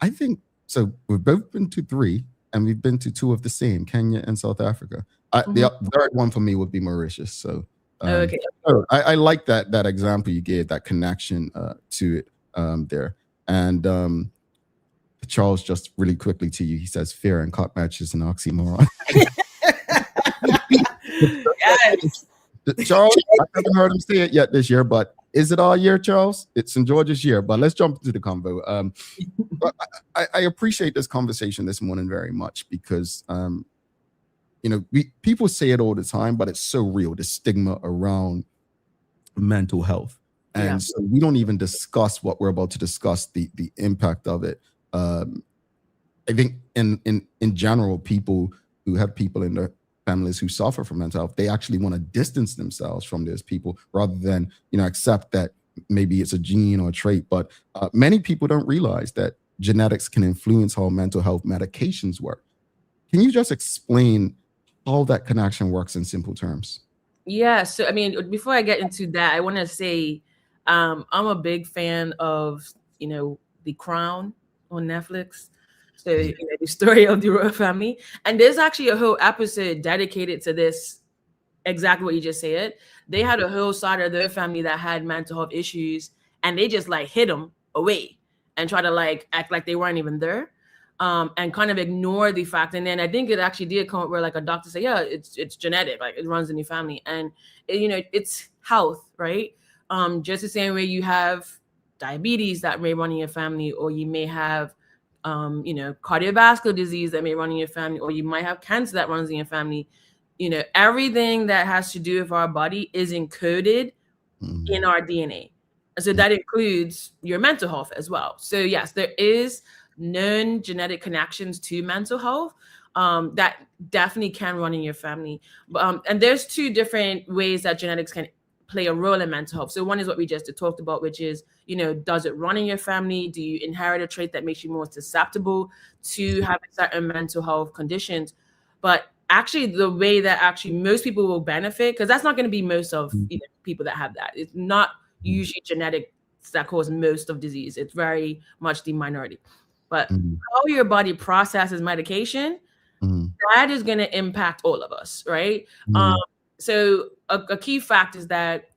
I think so. We've both been to 3, and we've been to 2 of the same, Kenya and South Africa. The third one for me would be Mauritius. So,
okay.
I like that example you gave, that connection to it there. And Charles, just really quickly to you, he says fear and cock match is an oxymoron.
Yes.
Charles, I haven't heard him say it yet this year, but is it our year, Charles? It's St. George's year, but let's jump into the convo. But I appreciate this conversation this morning very much because, people say it all the time, but it's so real, the stigma around mental health. And so we don't even discuss what we're about to discuss, the impact of it. I think in general, people who have people in their families who suffer from mental health, they actually want to distance themselves from those people rather than, accept that maybe it's a gene or a trait. But many people don't realize that genetics can influence how mental health medications work. Can you just explain how that connection works in simple terms?
Yeah. So, I mean, before I get into that, I want to say I'm a big fan of, The Crown on Netflix. So, the story of the royal family. And there's actually a whole episode dedicated to this, exactly what you just said. They had a whole side of their family that had mental health issues, and they just like hid them away and try to like act like they weren't even there, and kind of ignore the fact. And then I think it actually did come up where like a doctor said, yeah, it's genetic, like it runs in your family. And, it's health, right? Just the same way you have diabetes that may run in your family, or you may have cardiovascular disease that may run in your family, or you might have cancer that runs in your family. Everything that has to do with our body is encoded in our DNA. So that includes your mental health as well. So yes, there is known genetic connections to mental health that definitely can run in your family. And there's 2 different ways that genetics can play a role in mental health. So one is what we just talked about, which is, does it run in your family? Do you inherit a trait that makes you more susceptible to having certain mental health conditions? But actually the way that actually most people will benefit, because that's not going to be most of people that have that. It's not usually genetics that cause most of disease. It's very much the minority. But how your body processes medication, that is going to impact all of us, right? So a key fact is that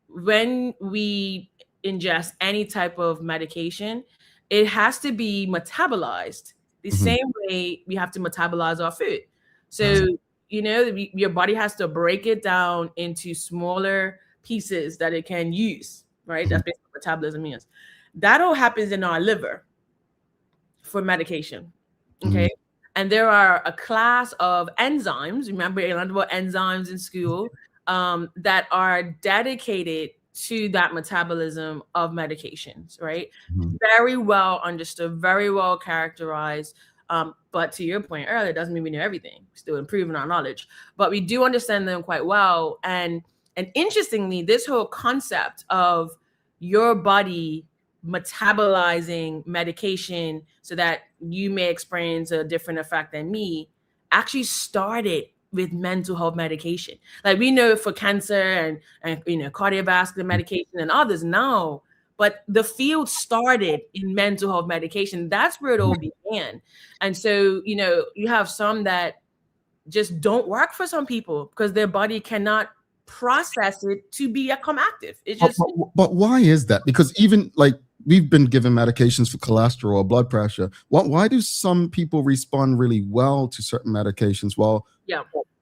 when we ingest any type of medication, it has to be metabolized the same way we have to metabolize our food. So, your body has to break it down into smaller pieces that it can use, right? That's basically what metabolism means. That all happens in our liver for medication, okay? And there are a class of enzymes, remember you learned about enzymes in school, that are dedicated to that metabolism of medications, right? Very well understood, very well characterized. But to your point earlier, it doesn't mean we know everything. We're still improving our knowledge, but we do understand them quite well. And interestingly, this whole concept of your body metabolizing medication so that you may experience a different effect than me actually started with mental health medication. Like we know for cancer and cardiovascular medication and others now, but the field started in mental health medication. That's where it all began. And so, you have some that just don't work for some people because their body cannot process it to become active. It's just
but why is that? Because even like we've been given medications for cholesterol or blood pressure. Why do some people respond really well to certain medications while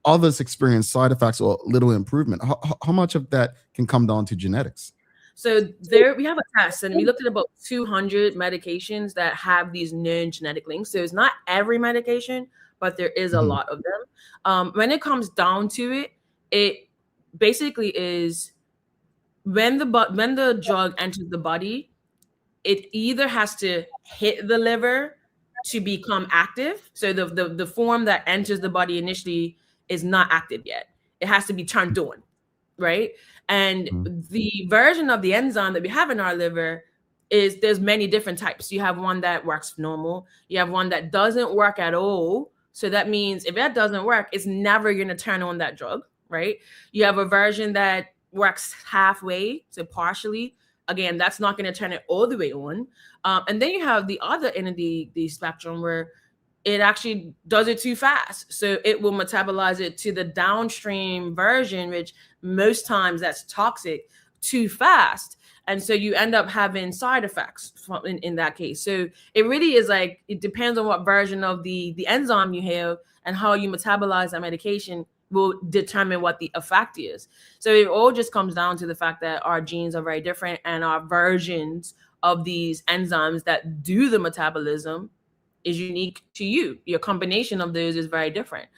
others experience side effects or little improvement? How much of that can come down to genetics?
So there we have a test, and we looked at about 200 medications that have these known genetic links. So it's not every medication, but there is a lot of them. When it comes down to it, it basically is when the drug enters the body, it either has to hit the liver to become active. So the form that enters the body initially is not active yet. It has to be turned on, right? And the version of the enzyme that we have in our liver is there's many different types. You have one that works normal. You have one that doesn't work at all. So that means if that doesn't work, it's never going to turn on that drug, right? You have a version that works halfway, so partially. Again, that's not going to turn it all the way on. And then you have the other end of the spectrum where it actually does it too fast. So it will metabolize it to the downstream version, which most times that's toxic, too fast. And so you end up having side effects in that case. So it really is like, it depends on what version of the enzyme you have and how you metabolize that medication will determine what the effect is. So it all just comes down to the fact that our genes are very different and our versions of these enzymes that do the metabolism is unique to you. Your combination of those is very different.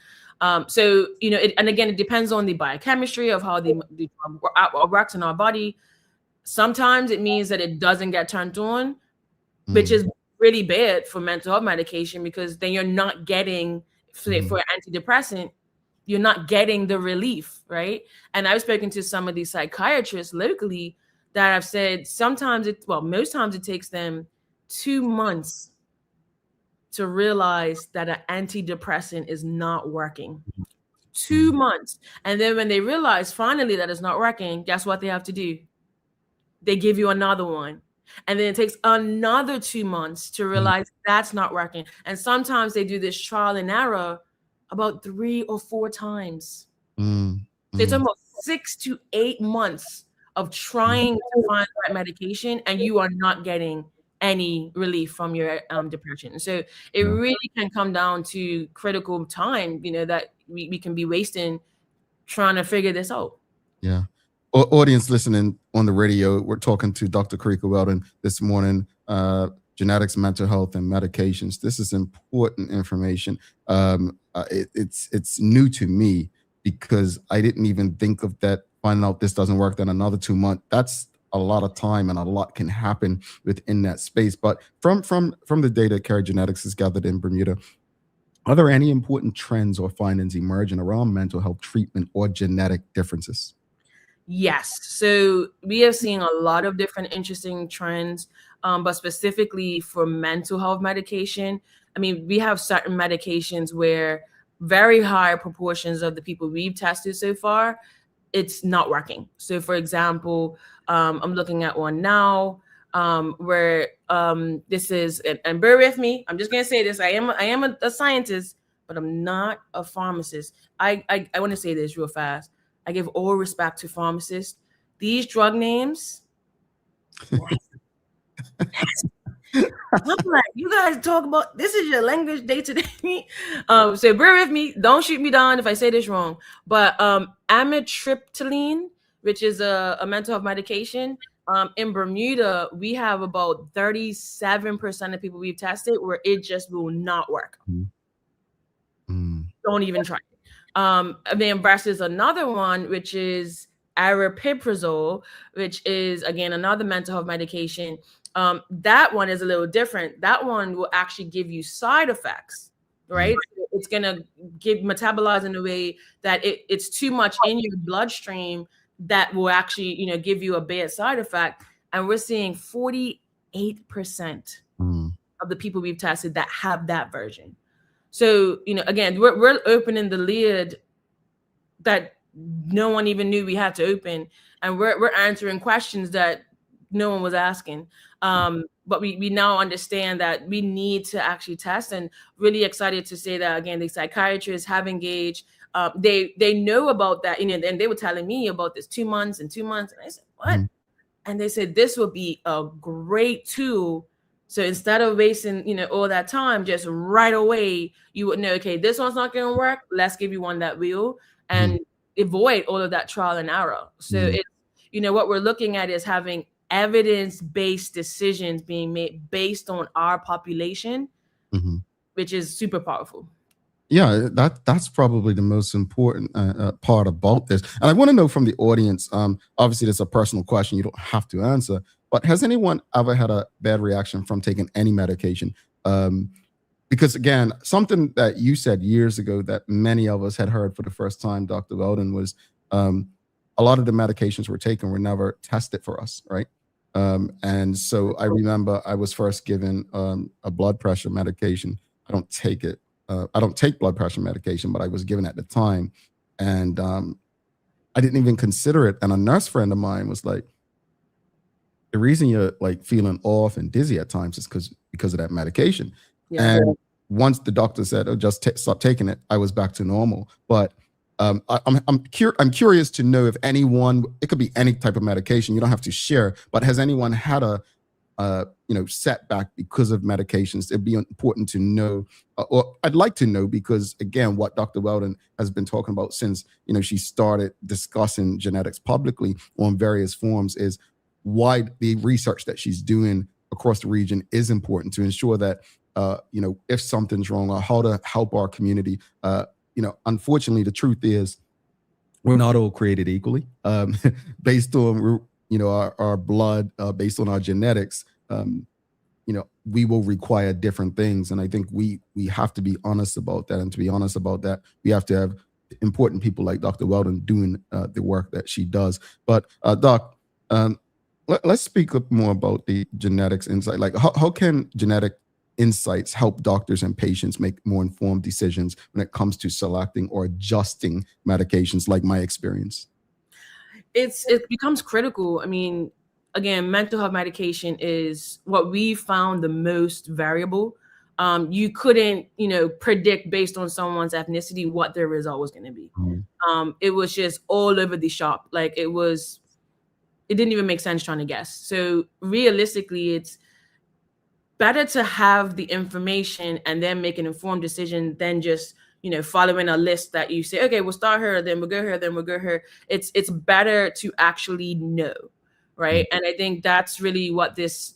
So, you know, and again, it depends on the biochemistry of how the works in our body. Sometimes it means that it doesn't get turned on, which is really bad for mental health medication, because then you're not getting, for antidepressant, you're not getting the relief, right? And I've spoken to some of these psychiatrists locally that have said most times it takes them 2 months to realize that an antidepressant is not working. 2 months. And then when they realize finally that it's not working, guess what they have to do? They give you another one. And then it takes another 2 months to realize that's not working. And sometimes they do this trial and error about 3 or 4 times. So it's almost 6 to 8 months of trying to find the right medication, and you are not getting any relief from your depression. So it really can come down to critical time, you know, that we can be wasting trying to figure this out.
Yeah. Audience listening on the radio, we're talking to Dr. Carika Weldon this morning, genetics, mental health, and medications. This is important information. It's new to me because I didn't even think of that. Finding out this doesn't work, then another 2 months. That's a lot of time, and a lot can happen within that space. But from the data CariGenetics has gathered in Bermuda, are there any important trends or findings emerging around mental health treatment or genetic differences?
Yes. So we have seen a lot of different interesting trends, but specifically for mental health medication. I mean, we have certain medications where very high proportions of the people we've tested so far, it's not working. So for example, I'm looking at one now where this is, and bear with me, I'm just going to say this. I am a scientist, but I'm not a pharmacist. I want to say this real fast. I give all respect to pharmacists. These drug names, I'm like, you guys talk about, this is your language day to day. So bear with me. Don't shoot me down if I say this wrong. But amitriptyline, which is a mental health medication, in Bermuda, we have about 37% of people we've tested where it just will not work. Don't even try it. And then versus another one, which is aripiprazole, which is, again, another mental health medication. That one is a little different. That one will actually give you side effects, right? It's going to metabolize in a way that it's too much in your bloodstream that will actually, you know, give you a bad side effect. And we're seeing 48% of the people we've tested that have that version. So, you know, again, we're opening the lid that no one even knew we had to open, and we're answering questions that no one was asking. But we now understand that we need to actually test, and really excited to say that, again, the psychiatrists have engaged. They know about that, you know, and they were telling me about this 2 months and 2 months. And I said, what? And they said, this would be a great tool. So instead of wasting, you know, all that time, just right away, you would know, okay, this one's not going to work. Let's give you one that will, and avoid all of that trial and error. So what we're looking at is having evidence-based decisions being made based on our population, which is super powerful.
Yeah, that's probably the most important part about this. And I want to know from the audience, obviously this is a personal question, you don't have to answer, but has anyone ever had a bad reaction from taking any medication? Because again, something that you said years ago that many of us had heard for the first time, Dr. Weldon, was a lot of the medications we're taking were never tested for us, right? And so I remember I was first given a blood pressure medication. I don't take it. I don't take blood pressure medication, but I was given at the time. And I didn't even consider it. And a nurse friend of mine was like, the reason you're like feeling off and dizzy at times is because of that medication.
Yeah.
And once the doctor said, oh, just stop taking it, I was back to normal. But I'm curious to know if anyone, it could be any type of medication, you don't have to share, but has anyone had a setback because of medications? It'd be important to know, or I'd like to know, because again, what Dr. Weldon has been talking about since she started discussing genetics publicly on various forms is why the research that she's doing across the region is important to ensure that if something's wrong or how to help our community. Unfortunately, the truth is we're not all created equally based on our blood, based on our genetics. We will require different things, and I think we have to be honest about that. And to be honest about that, we have to have important people like Dr. Weldon doing the work that she does. But Doc, let's speak up more about the genetics insight. Like, how can genetic insights help doctors and patients make more informed decisions when it comes to selecting or adjusting medications, like my experience?
It becomes critical. I mean, again, mental health medication is what we found the most variable. You couldn't, predict based on someone's ethnicity what their result was going to be. It was just all over the shop. Like it didn't even make sense trying to guess. So realistically, it's better to have the information and then make an informed decision than just, following a list that you say, okay, we'll start her, then we'll go here, then we'll go here. It's better to actually know, right? And I think that's really what this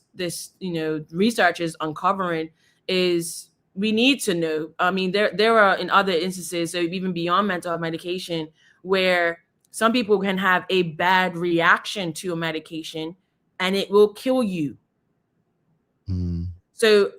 research is uncovering is we need to know. I mean, there are in other instances, so even beyond mental health medication, where some people can have a bad reaction to a medication and it will kill you. So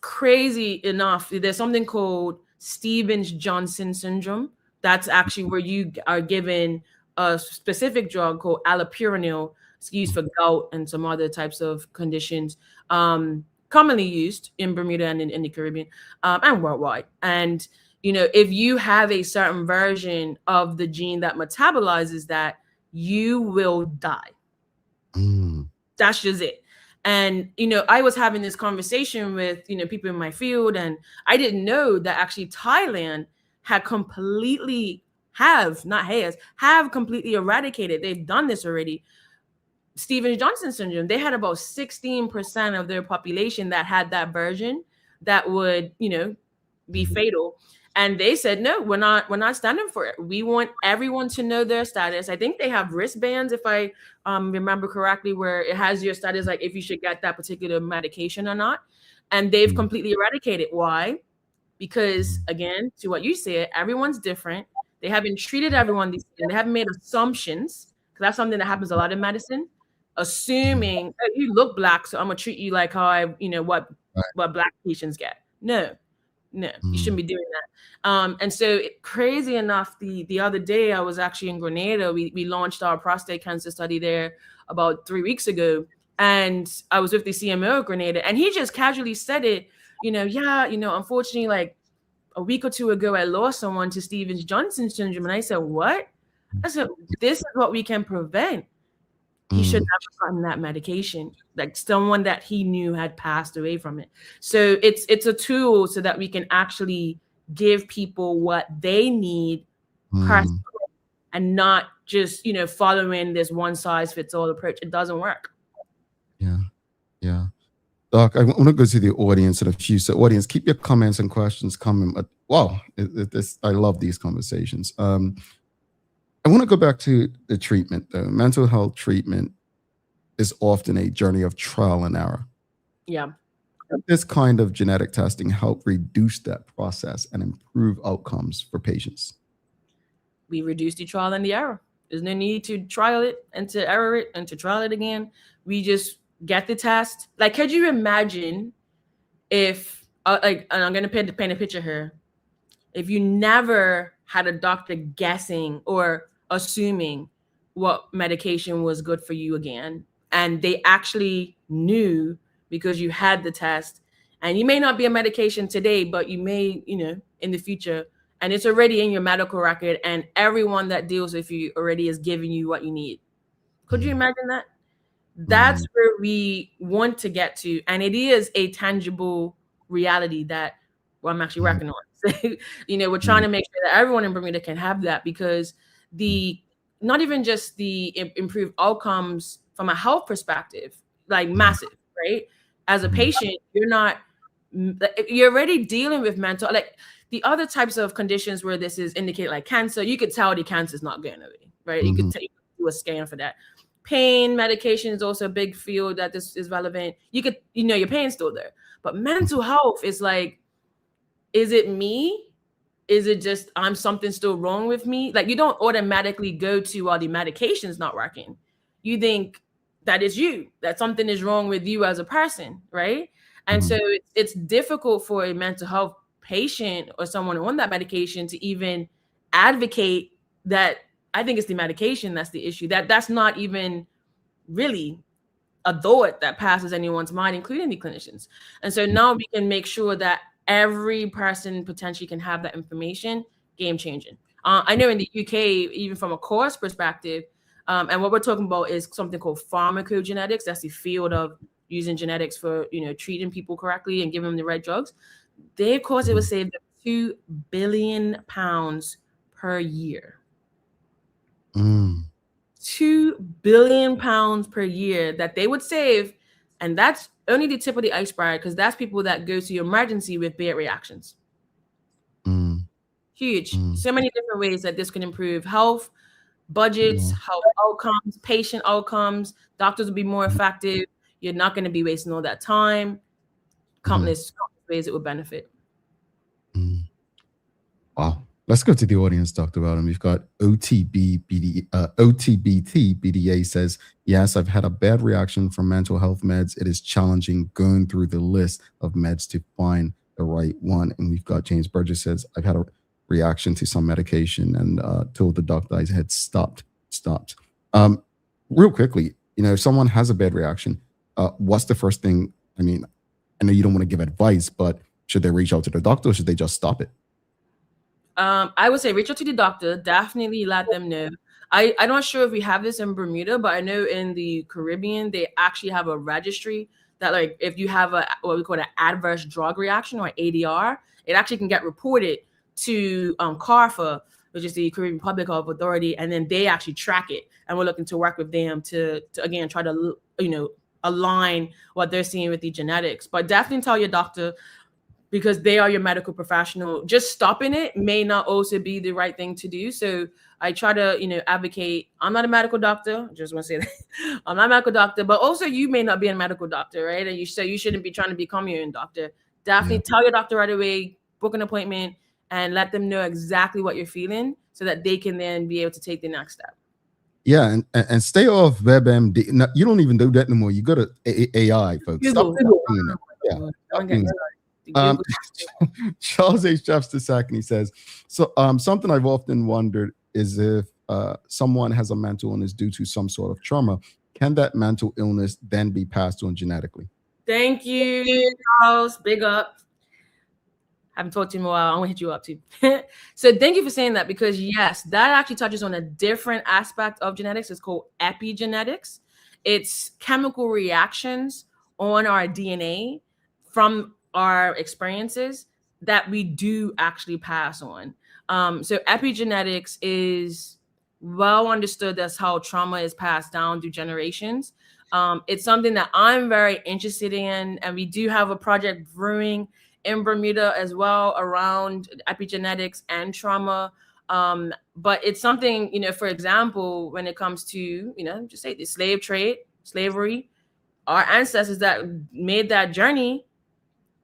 crazy enough, there's something called Stevens-Johnson syndrome. That's actually where you are given a specific drug called allopurinol. It's used for gout and some other types of conditions, commonly used in Bermuda and in the Caribbean and worldwide. And, if you have a certain version of the gene that metabolizes that, you will die. That's just it. And, I was having this conversation with, people in my field, and I didn't know that actually Thailand had completely completely eradicated. They've done this already. Stevens-Johnson syndrome, they had about 16% of their population that had that version that would, be fatal. And they said, no, we're not standing for it. We want everyone to know their status. I think they have wristbands, if I remember correctly, where it has your status, like if you should get that particular medication or not. And they've completely eradicated. Why? Because again, to what you said, everyone's different. They haven't treated everyone the same. They haven't made assumptions, because that's something that happens a lot in medicine. Assuming you look black, so I'm gonna treat you like how what black patients get. No, you shouldn't be doing that. And so crazy enough, the other day I was actually in Grenada. We launched our prostate cancer study there about 3 weeks ago. And I was with the CMO of Grenada, and he just casually said it, unfortunately, like a week or two ago, I lost someone to Stevens-Johnson syndrome. And I said, what? I said, this is what we can prevent. He should have gotten that medication, like someone that he knew had passed away from it. So it's a tool so that we can actually give people what they need personally, and not just, following this one size fits all approach. It doesn't work.
Yeah. Doc, I want to go to the audience in a few. So audience, keep your comments and questions coming. Wow, I love these conversations. I want to go back to the treatment, though. Mental health treatment is often a journey of trial and error.
Yeah.
This kind of genetic testing help reduce that process and improve outcomes for patients.
We reduce the trial and the error. There's no need to trial it and to error it and to trial it again. We just get the test. Like, could you imagine if, and I'm going to paint a picture here. If you never had a doctor guessing or assuming what medication was good for you again, and they actually knew because you had the test, and you may not be on medication today, but you may, in the future, and it's already in your medical record, and everyone that deals with you already is giving you what you need. Could you imagine that? That's where we want to get to, and it is a tangible reality that I'm actually working on. So, we're trying to make sure that everyone in Bermuda can have that, because not even just the improved outcomes from a health perspective, like massive, right? As a patient, you're already dealing with mental, like the other types of conditions where this is indicated, like cancer, you could tell the cancer is not going away, right? You could do a scan for that. Pain medication is also a big field that this is relevant. You could, your pain's still there. But mental health is like, is it me? Is it just something still wrong with me? Like, you don't automatically go to while the medication's not working. You think that it's you, that something is wrong with you as a person, right? And so it's difficult for a mental health patient or someone on that medication to even advocate that. I think it's the medication that's the issue. That's not even really a thought that passes anyone's mind, including the clinicians. And so now we can make sure that every person potentially can have that information. Game changing. I know in the UK, even from a course perspective, and what we're talking about is something called pharmacogenetics. That's the field of using genetics for treating people correctly and giving them the right drugs. Their course, it would save them £2 billion per year. 2 billion pounds per year that they would save. And that's only the tip of the iceberg, because that's people that go to emergency with bad reactions. Huge. So many different ways that this can improve health, budgets, health outcomes, patient outcomes. Doctors will be more effective. You're not going to be wasting all that time. Countless ways it would benefit.
Wow. Let's go to the audience, Dr. Weldon. We've got OTBT BDA says, yes, I've had a bad reaction from mental health meds. It is challenging going through the list of meds to find the right one. And we've got James Burgess says, I've had a reaction to some medication and told the doctor I had stopped. Real quickly, if someone has a bad reaction, what's the first thing? I mean, I know you don't want to give advice, but should they reach out to the doctor or should they just stop it?
I would say reach out to the doctor. Definitely let them know. I'm not sure if we have this in Bermuda, but I know in the Caribbean, they actually have a registry that, like, if you have what we call an adverse drug reaction or ADR, it actually can get reported to CARFA, which is the Caribbean Public Health Authority, and then they actually track it. And we're looking to work with them to again, try to, align what they're seeing with the genetics. But definitely tell your doctor, because they are your medical professional. Just stopping it may not also be the right thing to do. So I try to, advocate. I'm not a medical doctor. I just want to say that. I'm not a medical doctor, but also you may not be a medical doctor, right? And you shouldn't be trying to become your own doctor. Definitely tell your doctor right away, book an appointment, and let them know exactly what you're feeling so that they can then be able to take the next step.
Yeah, and stay off WebMD. No, you don't even do that anymore. You go to AI, folks. Stop doing that. Yeah. Stop doing that. Charles H. Jeffs II, he says, so something I've often wondered is if someone has a mental illness due to some sort of trauma, can that mental illness then be passed on genetically?
Thank you, Charles. Big up. Haven't talked to him in a while. I'm gonna hit you up too. So thank you for saying that, because yes, that actually touches on a different aspect of genetics. It's called epigenetics. It's chemical reactions on our DNA from our experiences that we do actually pass on. So epigenetics is well understood. That's how trauma is passed down through generations. It's something that I'm very interested in, and we do have a project brewing in Bermuda as well around epigenetics and trauma. But it's something, for example, when it comes to, just say the slave trade, slavery, our ancestors that made that journey,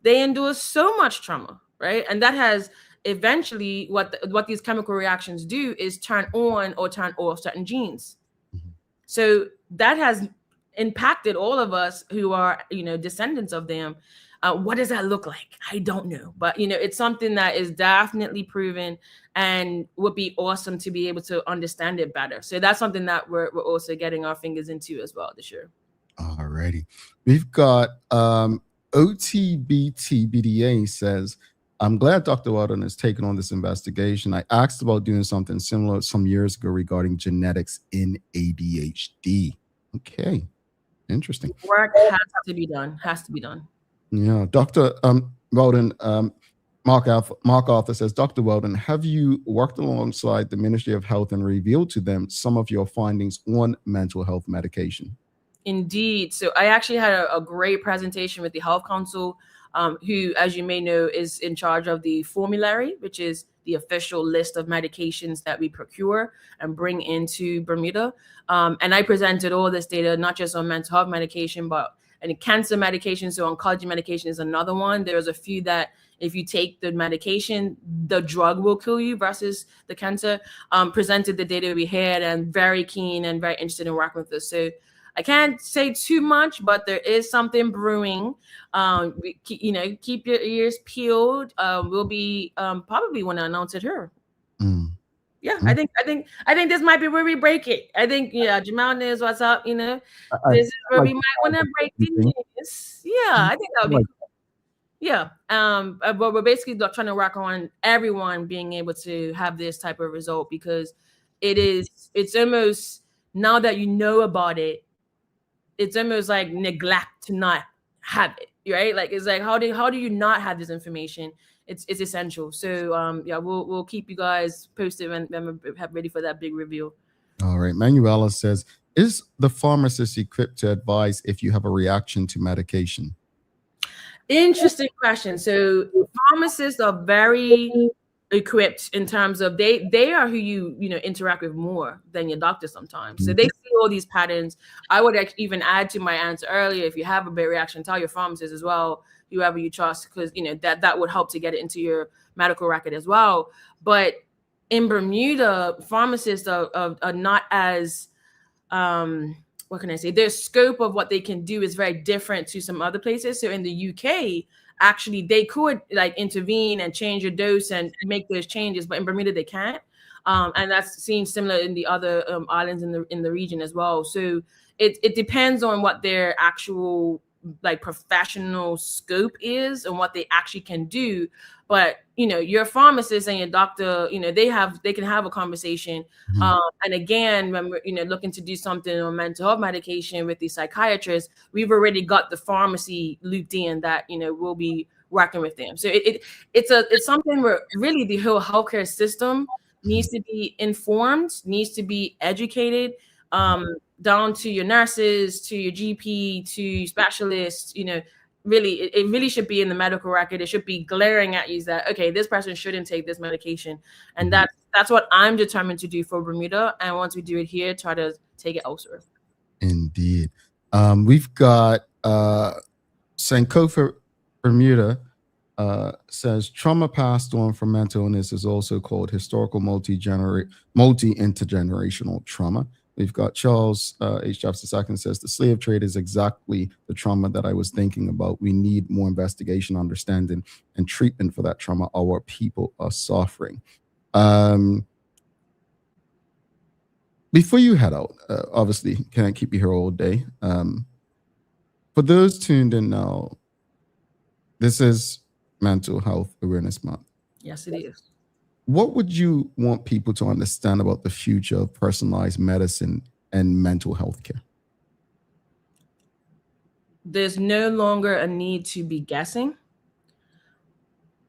they endure so much trauma, right? And that has eventually what these chemical reactions do is turn on or turn off certain genes. So that has impacted all of us who are, descendants of them. What does that look like? I don't know, but it's something that is definitely proven and would be awesome to be able to understand it better. So that's something that we're also getting our fingers into as well this year.
Alrighty. We've got OTBTBDA says, I'm glad Dr. Weldon has taken on this investigation. I asked about doing something similar some years ago regarding genetics in ADHD. Okay. Interesting.
Work has to be done.
Yeah. Dr. Weldon, Mark Arthur says, Dr. Weldon, have you worked alongside the Ministry of Health and revealed to them some of your findings on mental health medication?
Indeed. So I actually had a great presentation with the Health Council, who, as you may know, is in charge of the formulary, which is the official list of medications that we procure and bring into Bermuda. And I presented all this data, not just on mental health medication, but and cancer medication. So oncology medication is another one. There's a few that if you take the medication, the drug will kill you versus the cancer. Presented the data we had and very keen and very interested in working with this. So I can't say too much, but there is something brewing. Keep your ears peeled. We'll be probably want to announce it here. Yeah, I think this might be where we break it. I think Jamal knows what's up. This is where we might want to break the news. Yeah, I think that would be cool. Yeah. But we're basically trying to work on everyone being able to have this type of result because it's almost now that you know about it, it's almost like neglect to not have it, right? Like it's like how do you not have this information? It's essential. So we'll keep you guys posted when we're ready for that big reveal.
All right. Manuela says, is the pharmacist equipped to advise if you have a reaction to medication?
Interesting question. So pharmacists are very equipped in terms of they are who you interact with more than your doctor sometimes. So they see all these patterns. I would even add to my answer earlier, if you have a bad reaction, tell your pharmacist as well, whoever you trust, because that would help to get it into your medical record as well. But in Bermuda, pharmacists are not as what can I say? Their scope of what they can do is very different to some other places. So in the UK, actually, they could like intervene and change your dose and make those changes, but in Bermuda they can't. And that seems similar in the other islands in the region as well. So it depends on what their actual like professional scope is and what they actually can do. But your pharmacist and your doctor, they can have a conversation. And again, when we're looking to do something on mental health medication with the psychiatrist, we've already got the pharmacy looped in that we'll be working with them. So it's something where really the whole healthcare system needs to be informed, needs to be educated, down to your nurses, to your GP, to specialists. Really, it really should be in the medical record. It should be glaring at you that, okay, this person shouldn't take this medication. And that's what I'm determined to do for Bermuda. And once we do it here, try to take it elsewhere.
Indeed. We've got Sankofa Bermuda says trauma passed on from mental illness is also called historical multi-intergenerational trauma. We've got Charles H. Jefferson II says the slave trade is exactly the trauma that I was thinking about. We need more investigation, understanding, and treatment for that trauma our people are suffering. Before you head out, obviously, can't keep you here all day. For those tuned in now, this is Mental Health Awareness Month.
Yes, it is.
What would you want people to understand about the future of personalized medicine and mental health care?
There's no longer a need to be guessing.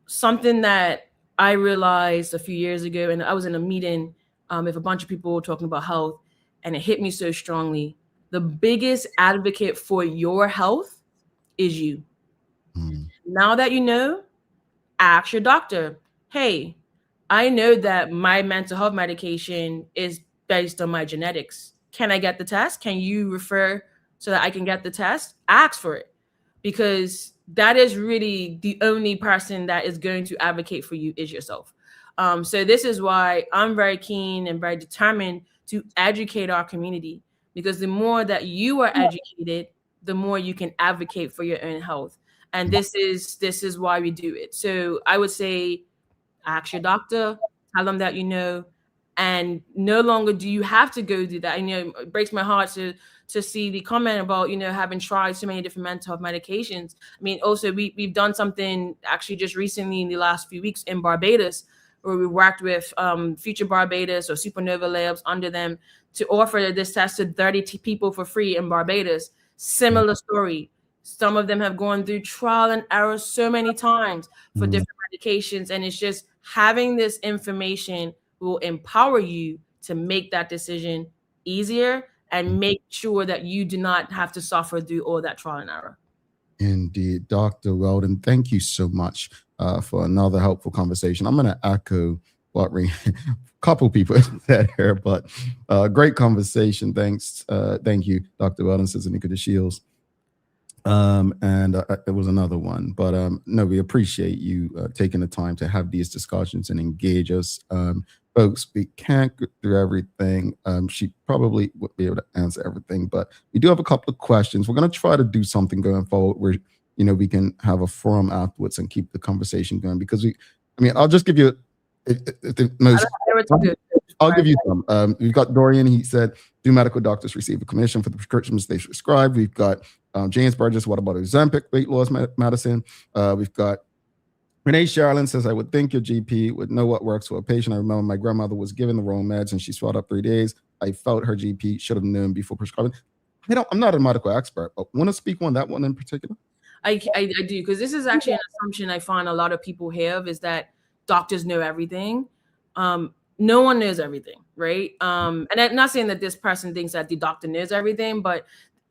Something that I realized a few years ago, and I was in a meeting with a bunch of people talking about health, and it hit me so strongly. The biggest advocate for your health is you. Now that you know, ask your doctor, hey, I know that my mental health medication is based on my genetics. Can I get the test? Can you refer so that I can get the test? Ask for it, because that is really the only person that is going to advocate for you is yourself. So this is why I'm very keen and very determined to educate our community, because the more that you are educated, the more you can advocate for your own health. And this is why we do it. So I would say, ask your doctor, tell them that you know, and no longer do you have to go do that. It breaks my heart to see the comment about, having tried so many different mental health medications. I mean, also we've done something actually just recently in the last few weeks in Barbados, where we worked with Future Barbados or Supernova Labs under them to offer this test to 30 people for free in Barbados. Similar story. Some of them have gone through trial and error so many times for different medications. And it's just having this information will empower you to make that decision easier and make sure that you do not have to suffer through all that trial and error.
Indeed. Dr. Weldon, thank you so much for another helpful conversation. I'm going to echo what a couple people said here, but great conversation. Thanks. Thank you, Dr. Weldon, says Anika de Shields. And there was another one, but no, we appreciate you taking the time to have these discussions and engage us. Folks, we can't go through everything. She probably would be able to answer everything, but we do have a couple of questions. We're going to try to do something going forward where, we can have a forum afterwards and keep the conversation going, because I'll just give you the most. I'll give you some. We've got Dorian. He said, do medical doctors receive a commission for the prescriptions they prescribe? We've got James Burgess. What about Ozempic weight loss medicine? We've got Renee Sharlin says, I would think your GP would know what works for a patient. I remember my grandmother was given the wrong meds and she swelled up 3 days. I felt her GP should have known before prescribing. I'm not a medical expert, but want to speak on that one in particular?
I do, because this is actually an assumption I find a lot of people have, is that doctors know everything. No one knows everything, right? And I'm not saying that this person thinks that the doctor knows everything, but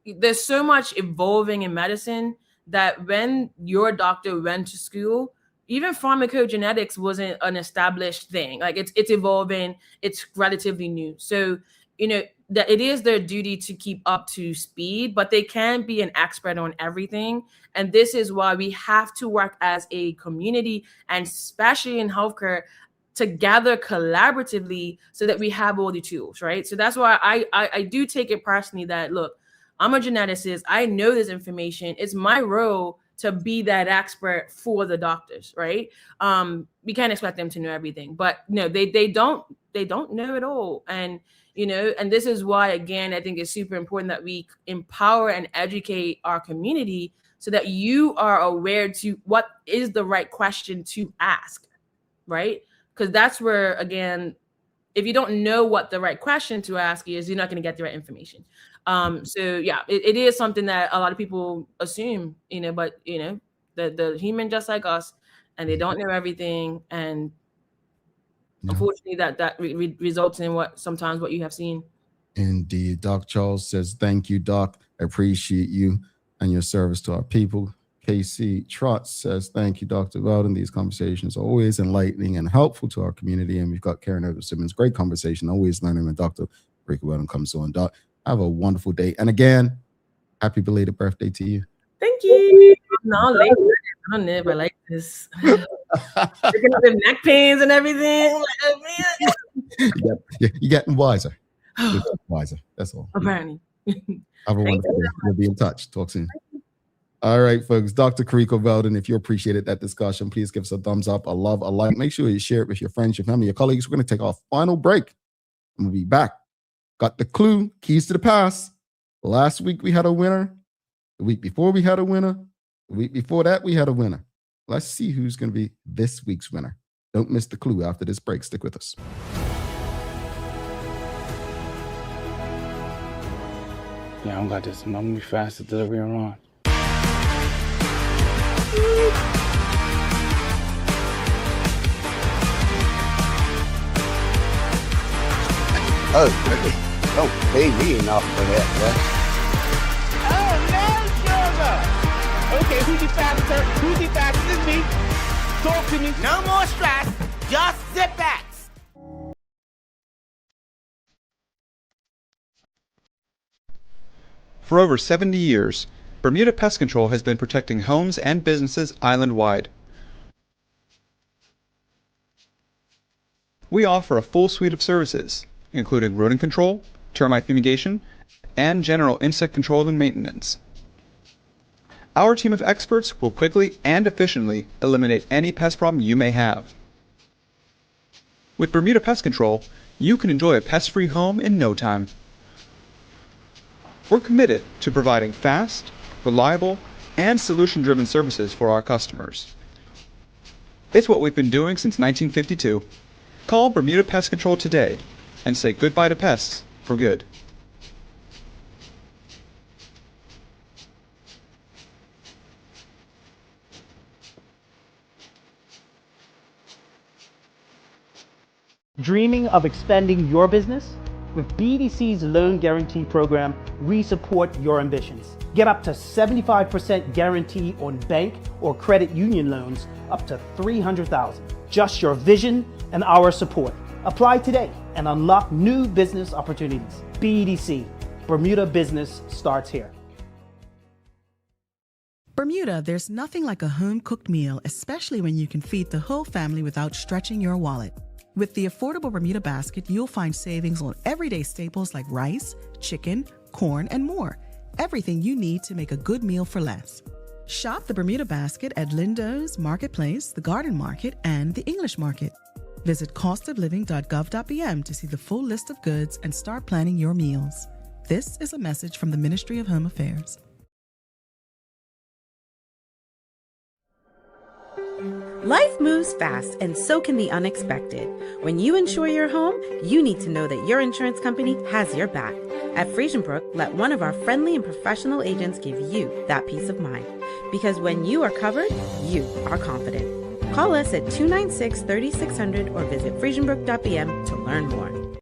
there's so much evolving in medicine that when your doctor went to school, even pharmacogenetics wasn't an established thing. Like it's evolving, it's relatively new. So, that it is their duty to keep up to speed, but they can't be an expert on everything. And this is why we have to work as a community, and especially in healthcare, together collaboratively so that we have all the tools, right? So that's why I do take it personally that, look, I'm a geneticist. I know this information. It's my role to be that expert for the doctors, right? We can't expect them to know everything, but no, they don't know it all. And, and this is why, again, I think it's super important that we empower and educate our community so that you are aware to what is the right question to ask, right? Because that's where, again, if you don't know what the right question to ask is, you're not going to get the right information. So yeah, it is something that a lot of people assume, but the human just like us, and they don't know everything, and unfortunately that results in sometimes what you have seen.
Indeed. Doc Charles says, thank you, Doc. I appreciate you and your service to our people. KC Trotz says, thank you, Dr. Weldon. These conversations are always enlightening and helpful to our community. And we've got Karen Over Simmons. Great conversation. Always learning when Dr. Carika Weldon comes on. Doc, have a wonderful day. And again, happy belated birthday to you.
Thank you. No, later. I don't never like this. Looking at the neck pains and everything. Like, oh, man.
You're getting wiser. You're getting wiser. That's all.
Apparently.
Have a wonderful day. We'll be in touch. Talk soon. All right, folks. Dr. Carika Weldon, if you appreciated that discussion, please give us a thumbs up, a love, a like. Make sure you share it with your friends, your family, your colleagues. We're going to take our final break, and we'll be back. Got the clue, keys to the past. Last week, we had a winner. The week before, we had a winner. The week before that, we had a winner. Let's see who's going to be this week's winner. Don't miss the clue after this break. Stick with us.
Yeah, I don't got this. I'm going to be fast at delivery around.
Oh, don't pay me enough for that,
Oh, no, sugar. Okay, who's the fastest? Who's the fastest? It's me. Talk to me. No more stress. just zip back.
For over 70 years, Bermuda Pest Control has been protecting homes and businesses island-wide. We offer a full suite of services, including rodent control, termite fumigation, and general insect control and maintenance. Our team of experts will quickly and efficiently eliminate any pest problem you may have. With Bermuda Pest Control, you can enjoy a pest-free home in no time. We're committed to providing fast, reliable, and solution-driven services for our customers. It's what we've been doing since 1952. Call Bermuda Pest Control today and say goodbye to pests for good.
Dreaming of expanding your business? With BDC's Loan Guarantee Program, we support your ambitions. Get up to 75% guarantee on bank or credit union loans up to $300,000. Just your vision and our support. Apply today and unlock new business opportunities. BDC, Bermuda Business starts here.
Bermuda, there's nothing like a home-cooked meal, especially when you can feed the whole family without stretching your wallet. With the affordable Bermuda basket, you'll find savings on everyday staples like rice, chicken, corn, and more. Everything you need to make a good meal for less. Shop the Bermuda basket at Lindo's, Marketplace, the Garden Market, and the English Market. Visit costofliving.gov.bm to see the full list of goods and start planning your meals. This is a message from the Ministry of Home Affairs.
Life moves fast, and so can the unexpected. When you insure your home, you need to know that your insurance company has your back. At Friesenbrook, let one of our friendly and professional agents give you that peace of mind. Because when you are covered, you are confident. Call us at 296-3600 or visit friesenbrook.bm to learn more.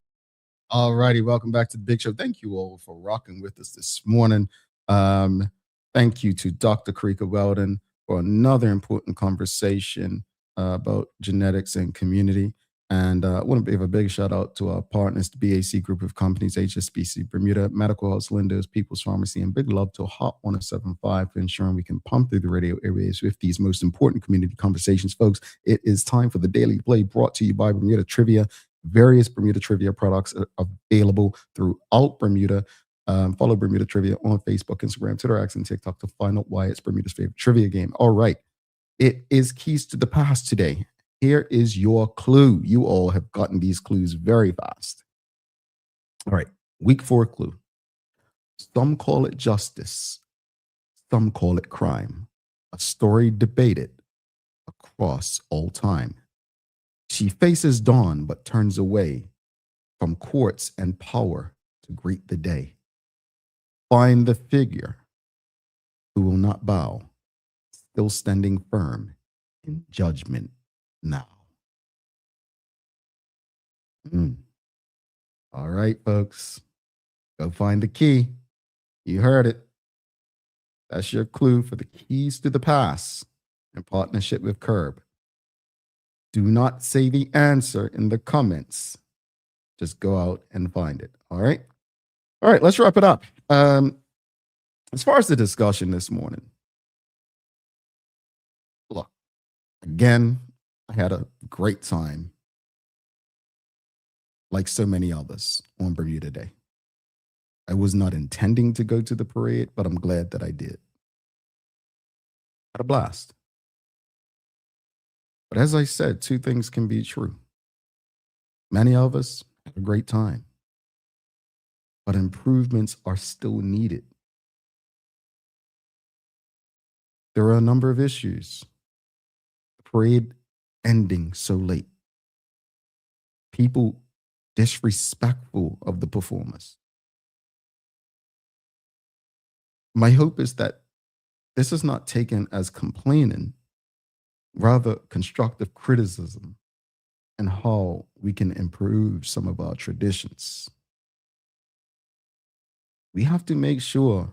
All righty, welcome back to the Big Show. Thank you all for rocking with us this morning. Thank you to Dr. Carika Weldon for another important conversation about genetics and community. And I want to give a big shout out to our partners, the BAC group of companies, HSBC, Bermuda, Medical House, Lindo's, People's Pharmacy, and big love to Hot 1075 for ensuring we can pump through the radio airwaves with these most important community conversations. Folks, it is time for the Daily Play brought to you by Bermuda Trivia. Various Bermuda Trivia products are available throughout Bermuda. Follow Bermuda Trivia on Facebook, Instagram, Twitter, X, and TikTok to find out why it's Bermuda's favorite trivia game. All right. It is Keys to the Past today. Here is your clue. You all have gotten these clues very fast. All right. Week 4 clue. Some call it justice. Some call it crime. A story debated across all time. She faces dawn but turns away from courts and power to greet the day. Find the figure who will not bow, still standing firm in judgment now. All right, folks, go find the key. You heard it. That's your clue for the Keys to the Past in partnership with Curb. Do not say the answer in the comments. Just go out and find it. All right. All right, let's wrap it up. As far as the discussion this morning, look, again, I had a great time, like so many others, on Bermuda Day. I was not intending to go to the parade, but I'm glad that I did. Had a blast. But as I said, two things can be true. Many of us had a great time, but improvements are still needed. There are a number of issues. The parade ending so late. People disrespectful of the performers. My hope is that this is not taken as complaining, rather constructive criticism and how we can improve some of our traditions. We have to make sure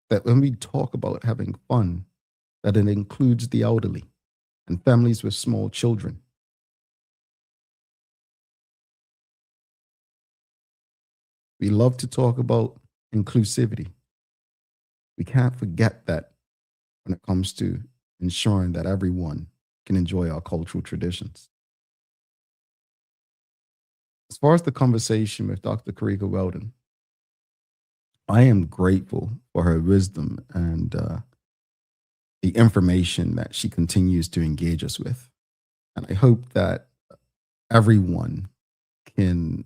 that when we talk about having fun, that it includes the elderly and families with small children. We love to talk about inclusivity. We can't forget that when it comes to ensuring that everyone can enjoy our cultural traditions. As far as the conversation with Dr. Carika Weldon, I am grateful for her wisdom and the information that she continues to engage us with. And I hope that everyone can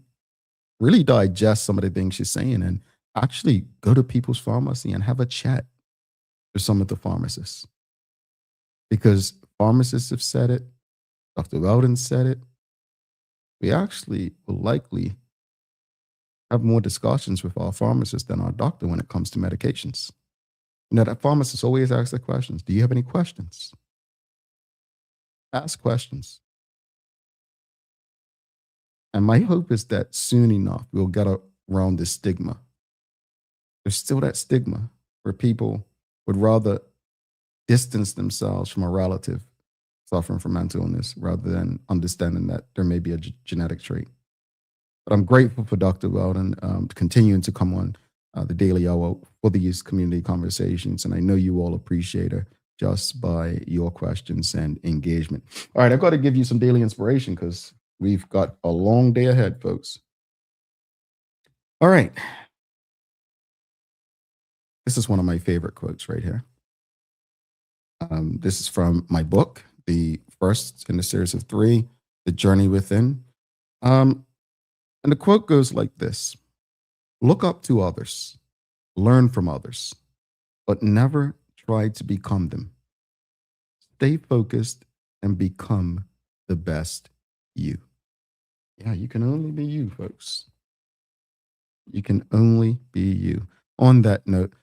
really digest some of the things she's saying and actually go to People's Pharmacy and have a chat with some of the pharmacists. Because pharmacists have said it, Dr. Weldon said it. We actually will likely have more discussions with our pharmacist than our doctor when it comes to medications. You know, that pharmacist always asks the questions. Do you have any questions? Ask questions. And my hope is that soon enough, we'll get around this stigma. There's still that stigma where people would rather distance themselves from a relative suffering from mental illness rather than understanding that there may be a genetic trait. But I'm grateful for Dr. Weldon continuing to come on the Daily Hour for these community conversations. And I know you all appreciate her just by your questions and engagement. All right, I've got to give you some daily inspiration because we've got a long day ahead, folks. All right. This is one of my favorite quotes right here. This is from my book, the first in the series of 3, The Journey Within. And the quote goes like this: look up to others, learn from others, but never try to become them. Stay focused and become the best you. Yeah, you can only be you, folks. You can only be you. On that note,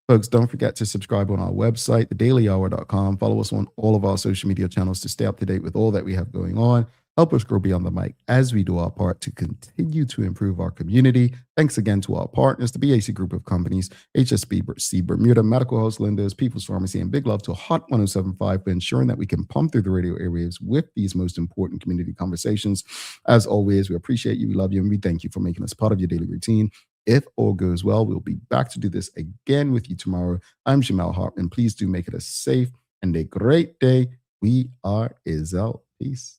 folks, don't forget to subscribe on our website, thedailyhour.com. Follow us on all of our social media channels to stay up to date with all that we have going on. Help us grow beyond the mic as we do our part to continue to improve our community. Thanks again to our partners, the BAC Group of Companies, HSBC Bermuda, Medical House Lenders, People's Pharmacy, and big love to Hot 107.5 for ensuring that we can pump through the radio airwaves with these most important community conversations. As always, we appreciate you, we love you, and we thank you for making us part of your daily routine. If all goes well, we'll be back to do this again with you tomorrow. I'm Jamal Hartman. Please do make it a safe and a great day. We are out. Peace.